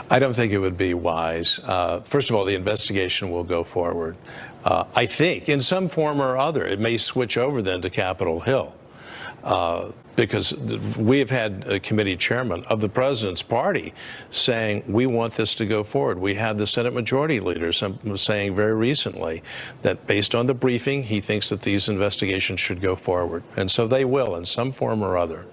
I don't think it would be wise. First of all, the investigation will go forward. I think in some form or other, it may switch over then to Capitol Hill. Because we have had a committee chairman of the president's party saying we want this to go forward. We had the Senate Majority Leader saying very recently that based on the briefing, he thinks that these investigations should go forward. And so they will in some form or other.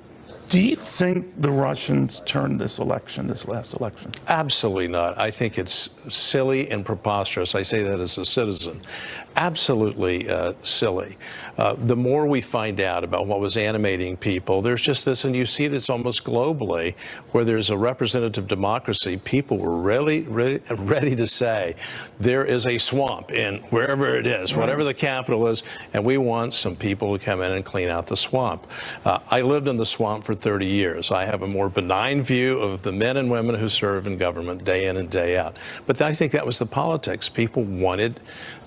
Do you think the Russians turned this last election? Absolutely not. I think it's silly and preposterous. I say that as a citizen. Absolutely silly. The more we find out about what was animating people, there's just this, and you see it, it's almost globally, where there's a representative democracy. People were really ready to say there is a swamp in wherever it is, whatever the capital is, and we want some people to come in and clean out the swamp. I lived in the swamp for 30 years. I have a more benign view of the men and women who serve in government day in and day out. But I think that was the politics. People wanted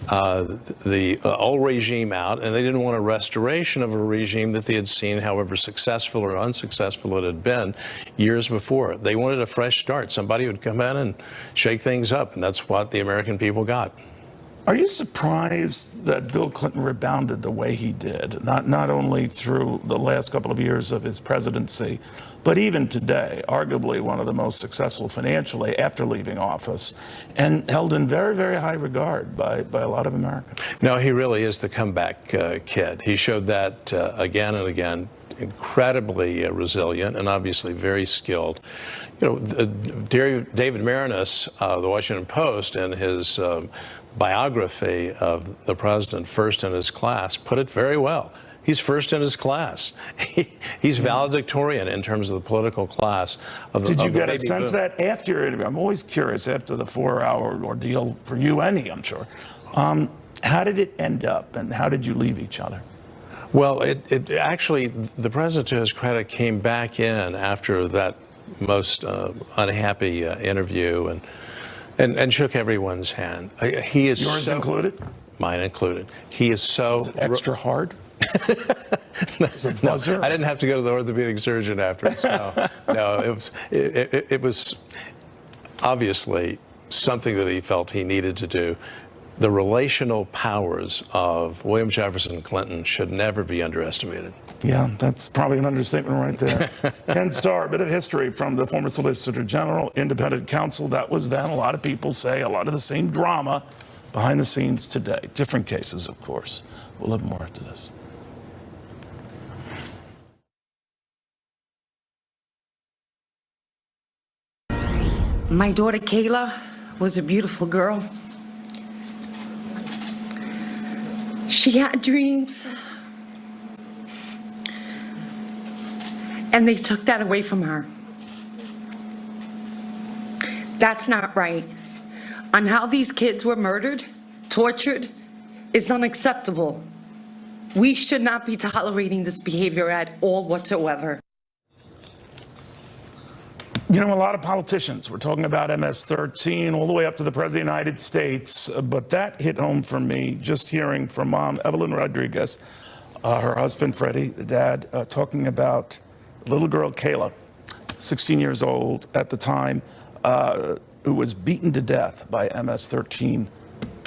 the old regime out, and they didn't want a restoration of a regime that they had seen, however successful or unsuccessful it had been years before. They wanted a fresh start. Somebody would come in and shake things up, and that's what the American people got. Are you surprised that Bill Clinton rebounded the way he did, not only through the last couple of years of his presidency, but even today, arguably one of the most successful financially after leaving office, and held in very, very high regard by a lot of Americans? No, he really is the comeback kid. He showed that again and again. Incredibly resilient and obviously very skilled. You know, David Marinus, the Washington Post, in his biography of the president, first in his class, put it very well. He's first in his class. He's valedictorian in terms of the political class. Did you get a sense that after your interview? I'm always curious after the 4-hour ordeal for you and he, I'm sure. How did it end up, and how did you leave each other? Well, it actually, the president, to his credit, came back in after that most unhappy interview and shook everyone's hand. He is Yours included? Mine included. He is so Is it extra hard? No, I didn't have to go to the orthopedic surgeon afterwards. No, it was obviously something that he felt he needed to do. The relational powers of William Jefferson Clinton should never be underestimated. Yeah, that's probably an understatement right there. Ken Starr, a bit of history from the former Solicitor General, independent counsel. That was then. A lot of people say a lot of the same drama behind the scenes today. Different cases, of course. We'll have more after this. My daughter Kayla was a beautiful girl. She had dreams, and they took that away from her. That's not right. On how these kids were murdered, tortured, is unacceptable. We should not be tolerating this behavior at all whatsoever. You know, a lot of politicians were talking about MS-13 all the way up to the President of the United States, but that hit home for me just hearing from Mom, Evelyn Rodriguez, her husband, Freddie, the dad, talking about little girl, Kayla, 16 years old at the time, who was beaten to death by MS-13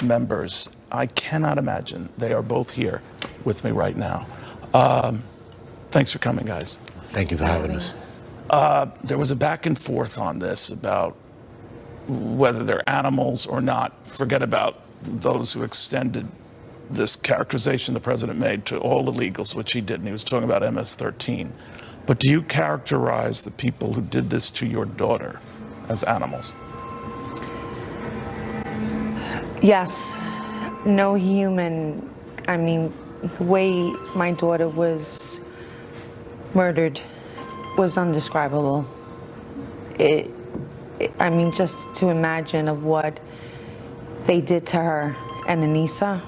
members. I cannot imagine. They are both here with me right now. Thanks for coming, guys. Thank you for having us. There was a back and forth on this about whether they're animals or not. Forget about those who extended this characterization the president made to all illegals, which he did, and he was talking about MS-13. But do you characterize the people who did this to your daughter as animals? Yes. No human, I mean, the way my daughter was murdered was undescribable. I mean, just to imagine of what they did to her and Anissa,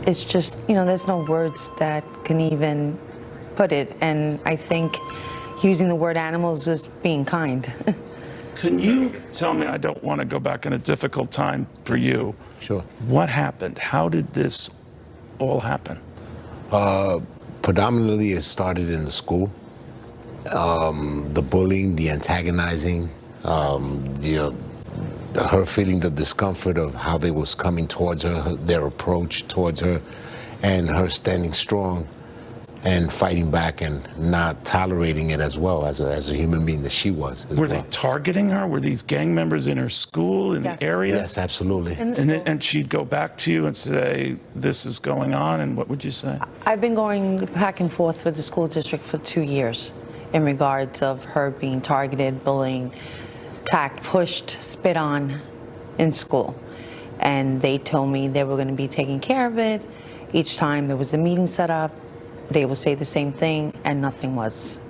it's just, you know, there's no words that can even put it. And I think using the word animals was being kind. Can you tell me, I don't want to go back in a difficult time for you. Sure. What happened? How did this all happen? Predominantly, it started in the school. The bullying, the antagonizing, her feeling the discomfort of how they was coming towards her, their approach towards her, and her standing strong and fighting back and not tolerating it as well as a human being that she was. Were they targeting her? Were these gang members in her school, in the area? Yes, absolutely. And she'd go back to you and say, this is going on, and what would you say? I've been going back and forth with the school district for 2 years in regards of her being targeted, bullying, attacked, pushed, spit on in school. And they told me they were going to be taking care of it. Each time there was a meeting set up, they would say the same thing, and nothing was.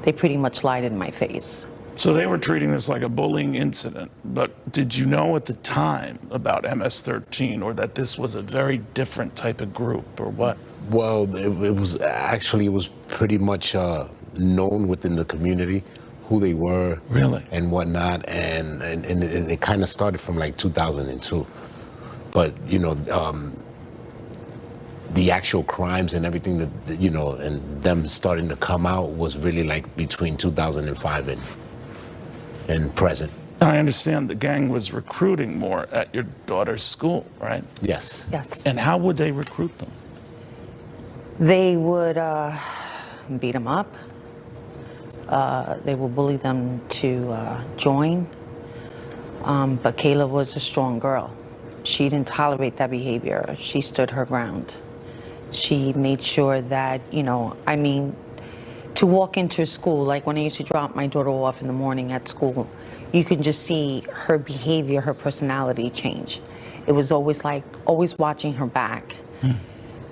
They pretty much lied in my face. So they were treating this like a bullying incident, but did you know at the time about MS-13 or that this was a very different type of group, or what? Well, it was pretty much known within the community who they were, really, and whatnot, and it kind of started from like 2002. But you know, the actual crimes and everything that you know, and them starting to come out was really like between 2005 and present. I understand the gang was recruiting more at your daughter's school, right? Yes. Yes. And how would they recruit them? They would beat them up. They would bully them to join. But Kayla was a strong girl. She didn't tolerate that behavior. She stood her ground. She made sure that, you know, I mean, to walk into school, like when I used to drop my daughter off in the morning at school, you could just see her behavior, her personality change. It was always like, always watching her back.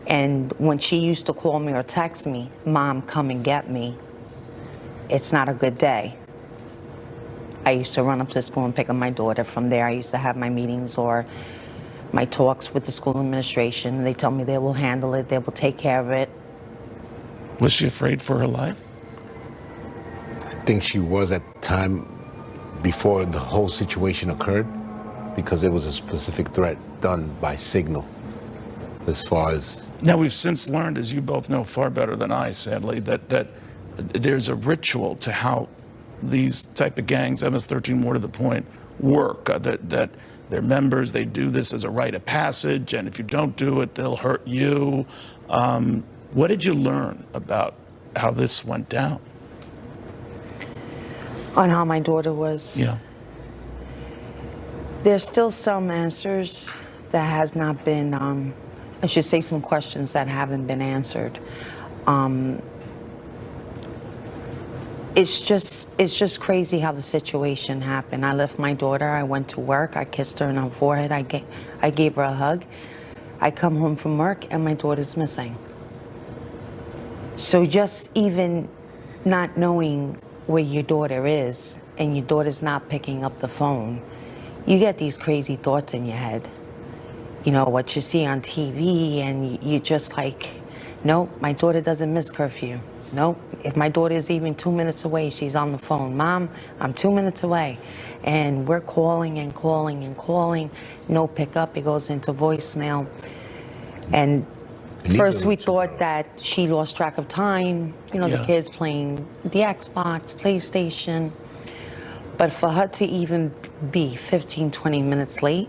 And when she used to call me or text me, Mom, come and get me, it's not a good day. I used to run up to school and pick up my daughter. From there, I used to have my meetings or my talks with the school administration. They tell me they will handle it, they will take care of it. Was she afraid for her life? I think she was at the time before the whole situation occurred, because it was a specific threat done by signal. As far as now, we've since learned, as you both know far better than I, sadly, that there's a ritual to how these type of gangs, MS-13 more to the point, work. That their members, they do this as a rite of passage, and if you don't do it, they'll hurt you. What did you learn about how this went down? On how my daughter was. Yeah. There's still some answers that has not been, I should say some questions that haven't been answered. It's just crazy how the situation happened. I left my daughter, I went to work, I kissed her on her forehead, I gave her a hug. I come home from work and my daughter's missing. So just even not knowing where your daughter is and your daughter's not picking up the phone, you get these crazy thoughts in your head. You know, what you see on TV, and you're just like, nope, my daughter doesn't miss curfew. Nope, if my daughter is even 2 minutes away, she's on the phone. Mom, I'm 2 minutes away. And we're calling and calling and calling. No pickup, it goes into voicemail. And first we thought that she lost track of time. You know, the kids playing the Xbox, PlayStation. But for her to even be 15, 20 minutes late,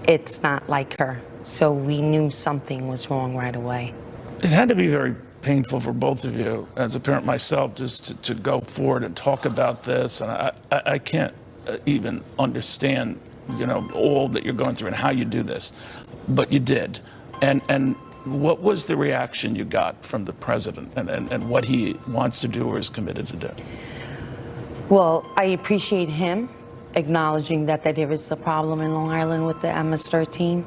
it's not like her. So we knew something was wrong right away. It had to be very painful for both of you, as a parent myself, just to go forward and talk about this. And I can't even understand, you know, all that you're going through and how you do this. But you did. And what was the reaction you got from the president and what he wants to do or is committed to do? Well, I appreciate him acknowledging that there is a problem in Long Island with the MS-13.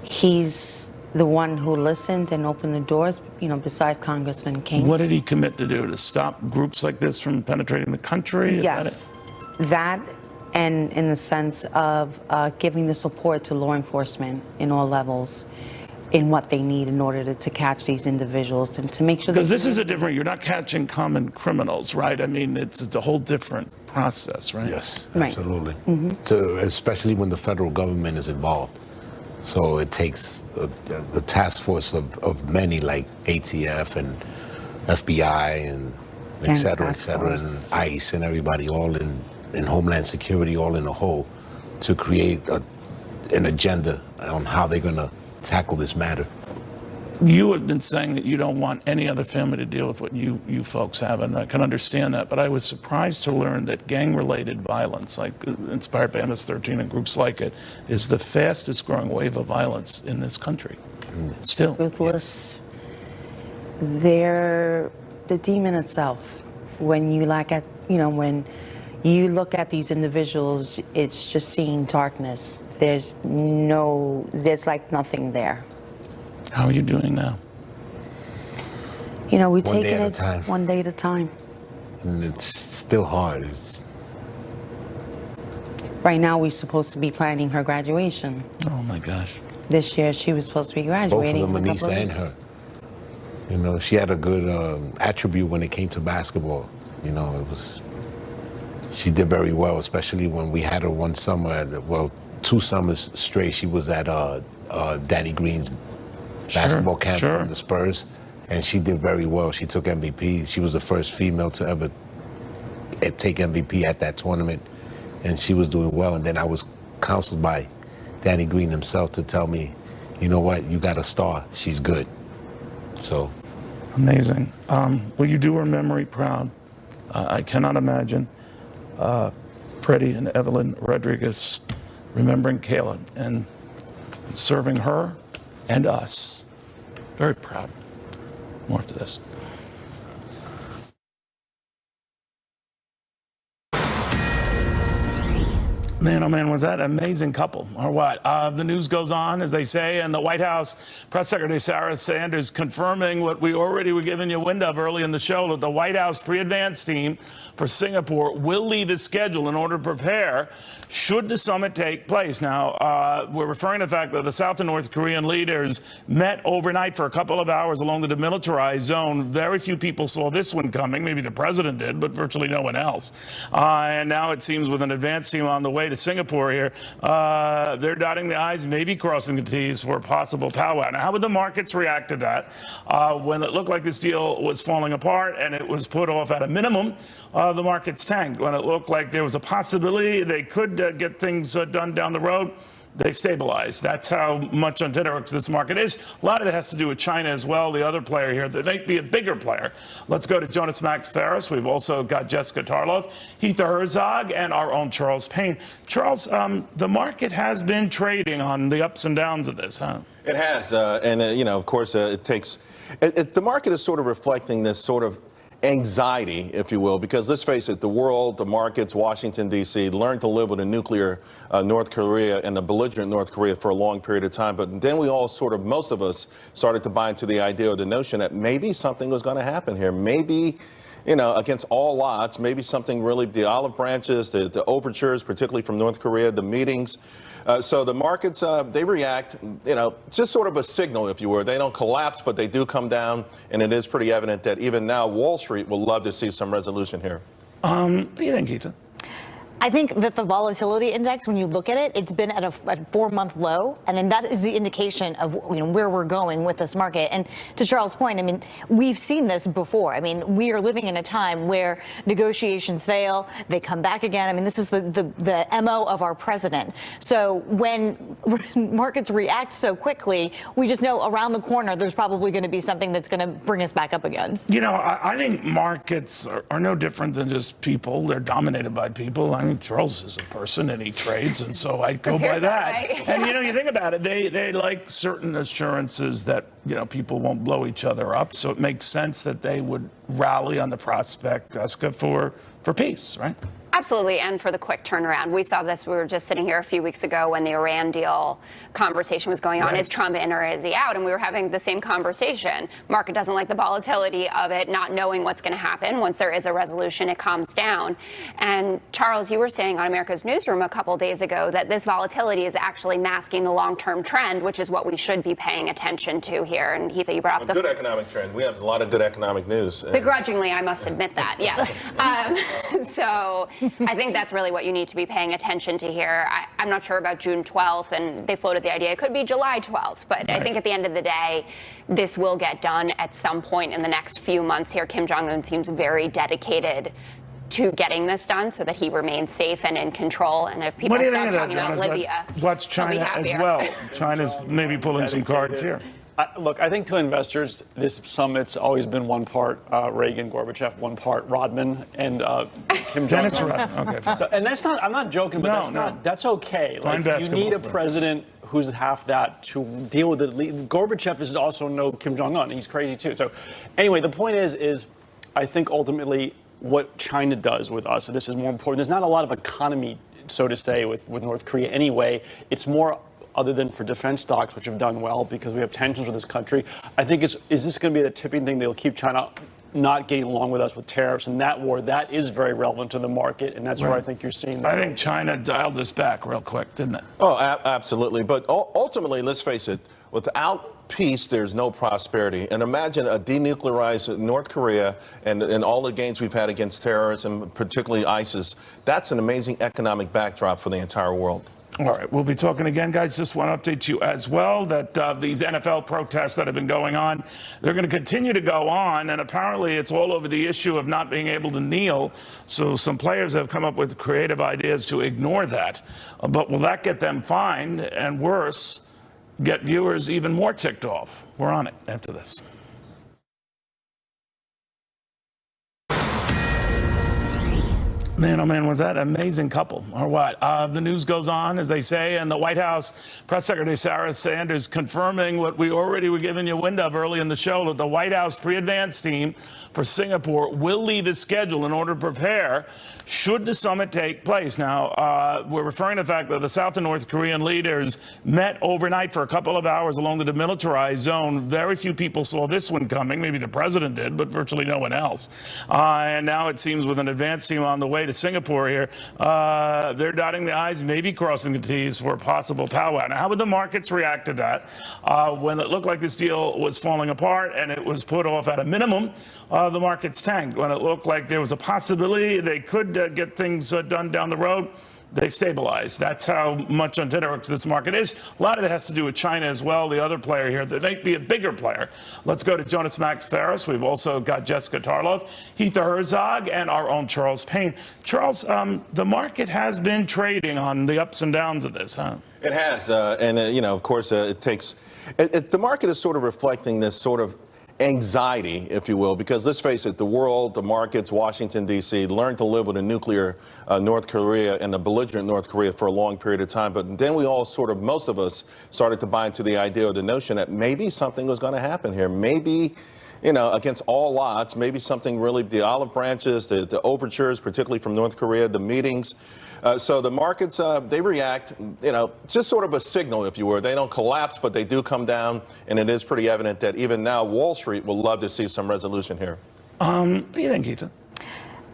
He's the one who listened and opened the doors, you know, besides Congressman King. What did he commit to do? To stop groups like this from penetrating the country? Yes, that and in the sense of giving the support to law enforcement in all levels in what they need in order to catch these individuals and to make sure. Because this is a different, you're not catching common criminals, right? I mean, it's a whole different process, right? Yes, absolutely. So, especially when the federal government is involved. So it takes a task force of many, like ATF and FBI and et cetera, and ICE and everybody, all in Homeland Security, all in a whole, to create an agenda on how they're going to tackle this matter. You have been saying that you don't want any other family to deal with what you folks have, and I can understand that, but I was surprised to learn that gang-related violence, like inspired by MS-13 and groups like it, is the fastest growing wave of violence in this country. Still. Ruthless. They're the demon itself. When you look at, you know, when you look at these individuals, it's just seeing darkness. There's like nothing there. How are you doing now? You know, we're One day taking at a it time. one day at a time. And it's still hard. Right now, we're supposed to be planning her graduation. Oh my gosh. This year, she was supposed to be Both graduating. of them, in a Anissa couple of and her. weeks. You know, she had a good attribute when it came to basketball. You know, she did very well, especially when we had her one summer, well, 2 summers straight. She was at Danny Green's basketball camp from the Spurs, and she did very well. She took MVP. She was the first female to ever take MVP at that tournament, and she was doing well. And then I was counseled by Danny Green himself to tell me, you know what, you got a star. She's good. So. Amazing. Well, you do her memory proud. I cannot imagine Freddie and Evelyn Rodriguez remembering Kayla and serving her and us. Very proud. More after this. Man, oh man, was that an amazing couple, or what? The news goes on, as they say, and the White House Press Secretary Sarah Sanders confirming what we already were giving you a wind of early in the show, that the White House pre-advance team for Singapore will leave its schedule in order to prepare should the summit take place. Now, we're referring to the fact that the South and North Korean leaders met overnight for a couple of hours along the demilitarized zone. Very few people saw this one coming. Maybe the president did, but virtually no one else. And now it seems with an advance team on the way to Singapore here, they're dotting the I's, maybe crossing the T's for a possible powwow. Now, how would the markets react to that? When it looked like this deal was falling apart and it was put off at a minimum, the markets tanked. When it looked like there was a possibility they could get things done down the road, they stabilized. That's how much on tenterhooks this market is. A lot of it has to do with China as well, the other player here. They might be a bigger player. Let's go to Jonas Max Ferris. We've also got Jessica Tarlov, Heath Herzog, and our own Charles Payne. Charles, the market has been trading on the ups and downs of this, huh? It has, and you know, of course, it takes. The market is sort of reflecting this sort of anxiety, if you will, because let's face it, the world, the markets, Washington, D.C., learned to live with a nuclear North Korea and a belligerent North Korea for a long period of time. But then we all sort of, most of us, started to buy into the idea or the notion that maybe something was going to happen here. Maybe, you know, against all odds, maybe something really, the olive branches, the overtures, particularly from North Korea, the meetings. So the markets, they react, you know, just sort of a signal, if you were. They don't collapse, but they do come down. And it is pretty evident that even now Wall Street will love to see some resolution here. What do you think, Keita? I think that the volatility index, when you look at it, it's been at a 4-month low, and then that is the indication of where we're going with this market. And to Charles' point, I mean, we've seen this before. I mean, we are living in a time where negotiations fail, they come back again. I mean, this is the MO of our president. So when markets react so quickly, we just know around the corner there's probably going to be something that's going to bring us back up again. You know, I think markets are no different than just people. They're dominated by people. I mean, Charles is a person and he trades, and so I go by that. Right. And you know, you think about it, they like certain assurances that, you know, people won't blow each other up. So it makes sense that they would rally on the prospect, Jessica, for peace, right? Absolutely, and for the quick turnaround. We saw this, we were just sitting here a few weeks ago when the Iran deal conversation was going on. Right. Is Trump in or is he out? And we were having the same conversation. Market doesn't like the volatility of it, not knowing what's going to happen. Once there is a resolution, it calms down. And Charles, you were saying on America's Newsroom a couple days ago that this volatility is actually masking the long-term trend, which is what we should be paying attention to here. And Heath, you brought up the good economic trend. We have a lot of good economic news. Begrudgingly, I must admit that, yes. So I think that's really what you need to be paying attention to here. I'm not sure about June 12th, and they floated the idea it could be July 12th, but right. I think at the end of the day, this will get done at some point in the next few months here. Kim Jong-un seems very dedicated to getting this done so that he remains safe and in control. And if people stop talking about Libya, watch China as well. China's maybe pulling some cards here. Look, I think to investors, this summit's always been one part Reagan, Gorbachev, one part Rodman, and Kim Jong-un. Okay. So, and that's not, I'm not joking, but that's okay. Like, you need a president who's half that to deal with it. Gorbachev is also no Kim Jong-un. He's crazy too. So anyway, the point is I think ultimately what China does with us, and this is more important, there's not a lot of economy, so to say, with North Korea anyway. It's more other than for defense stocks, which have done well because we have tensions with this country. I think is this going to be the tipping thing? They'll keep China not getting along with us with tariffs and that war. That is very relevant to the market, and that's where I think you're seeing that. I think China dialed this back real quick, didn't it? Oh, absolutely. But ultimately, let's face it, without peace, there's no prosperity. And imagine a denuclearized North Korea and all the gains we've had against terrorism, particularly ISIS. That's an amazing economic backdrop for the entire world. All right, we'll be talking again, guys. Just want to update you as well that these NFL protests that have been going on, they're going to continue to go on, and apparently it's all over the issue of not being able to kneel. So some players have come up with creative ideas to ignore that. But will that get them fined, and worse, get viewers even more ticked off? We're on it after this. Man, oh man, was that an amazing couple, or what? The news goes on, as they say, and the White House Press Secretary Sarah Sanders confirming what we already were giving you a wind of early in the show, that the White House pre-advance team for Singapore will leave his schedule in order to prepare should the summit take place. Now, we're referring to the fact that the South and North Korean leaders met overnight for a couple of hours along the demilitarized zone. Very few people saw this one coming. Maybe the president did, but virtually no one else. And now it seems with an advance team on the way to Singapore here, they're dotting the I's, maybe crossing the T's for a possible powwow. Now, how would the markets react to that? When it looked like this deal was falling apart and it was put off at a minimum, the markets tanked. When it looked like there was a possibility they could get things done down the road, they stabilized. That's how much on tenterhooks this market is. A lot of it has to do with China as well, the other player here. They might be a bigger player. Let's go to Jonas Max Ferris. We've also got Jessica Tarlov, Heather Herzog, and our own Charles Payne. Charles, the market has been trading on the ups and downs of this, huh? It has, of course, it takes. The market is sort of reflecting this sort of anxiety, if you will, because let's face it, the world, the markets, Washington, D.C., learned to live with a nuclear North Korea and a belligerent North Korea for a long period of time. But then we all most of us started to buy into the idea or the notion that maybe something was going to happen here. Maybe, against all odds, maybe something really, the olive branches, the overtures, particularly from North Korea, the meetings. So the markets, they react, it's just sort of a signal, if you will. They don't collapse, but they do come down. And it is pretty evident that even now Wall Street will love to see some resolution here. What do you think, Geeta?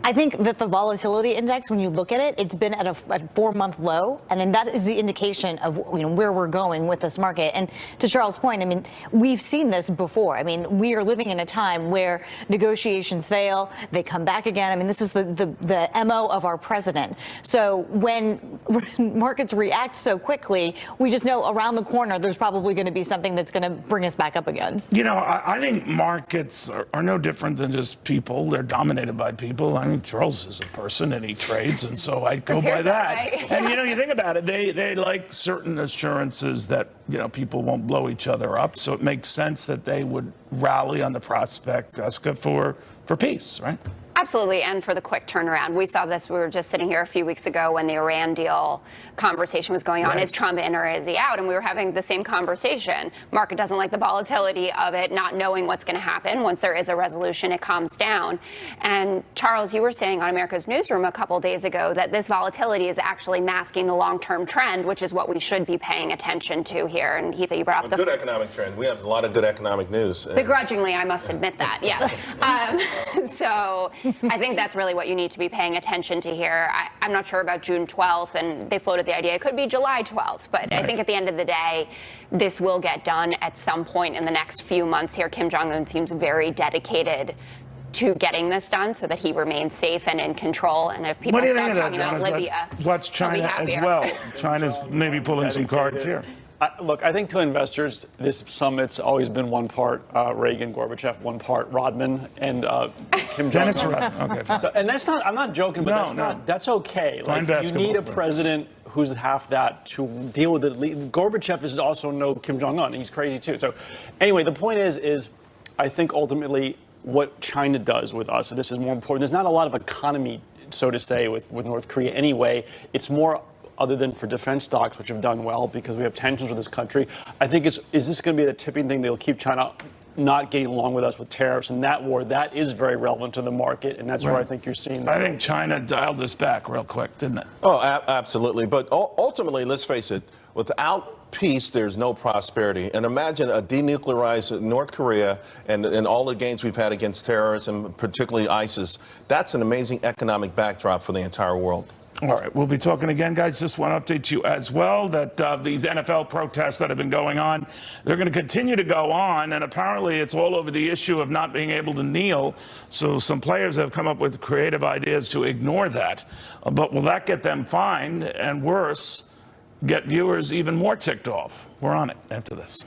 I think that the volatility index, when you look at it, it's been at a 4-month low, and then that is the indication of where we're going with this market. And to Charles' point, I mean, we've seen this before. I mean, we are living in a time where negotiations fail, they come back again. I mean, this is the MO of our president. So when markets react so quickly, we just know around the corner there's probably going to be something that's going to bring us back up again. I think markets are no different than just people. They're dominated by people. I mean, Charles is a person and he trades, and so I go by that. And you think about it, they like certain assurances that people won't blow each other up. So it makes sense that they would rally on the prospect, Jessica, for peace, right? Absolutely, and for the quick turnaround. We saw this, we were just sitting here a few weeks ago when the Iran deal conversation was going on. Right. Is Trump in or is he out? And we were having the same conversation. Market doesn't like the volatility of it, not knowing what's going to happen. Once there is a resolution, it calms down. And Charles, you were saying on America's Newsroom a couple days ago that this volatility is actually masking the long-term trend, which is what we should be paying attention to here. And Heath, you brought up the good economic trend. We have a lot of good economic news. Begrudgingly, I must admit that, yes. So I think that's really what you need to be paying attention to here. I'm not sure about June 12th, and they floated the idea it could be July 12th, but right. I think at the end of the day, this will get done at some point in the next few months here. Kim Jong-un seems very dedicated to getting this done so that he remains safe and in control. And if people stop talking about Libya, watch China as well. China's maybe pulling some cards here. Look, I think to investors, this summit's always been one part Reagan, Gorbachev, one part Rodman, and Kim Jong-un. Okay, so, and that's not, I'm not joking, but that's okay. Like, you need a president who's half that to deal with it. Gorbachev is also no Kim Jong-un. He's crazy too. So anyway, the point is I think ultimately what China does with us, and this is more important, there's not a lot of economy, so to say, with North Korea anyway. It's more other than for defense stocks, which have done well because we have tensions with this country. I think is this going to be the tipping thing that'll keep China not getting along with us with tariffs and that war? That is very relevant to the market, and that's where I think you're seeing that. I think China dialed this back real quick, didn't it? Oh, absolutely. But ultimately, let's face it, without peace, there's no prosperity. And imagine a denuclearized North Korea and all the gains we've had against terrorism, particularly ISIS. That's an amazing economic backdrop for the entire world. All right, we'll be talking again, guys. Just want to update you as well that these NFL protests that have been going on, they're going to continue to go on, and apparently it's all over the issue of not being able to kneel. So some players have come up with creative ideas to ignore that. But will that get them fined, and worse, get viewers even more ticked off? We're on it after this.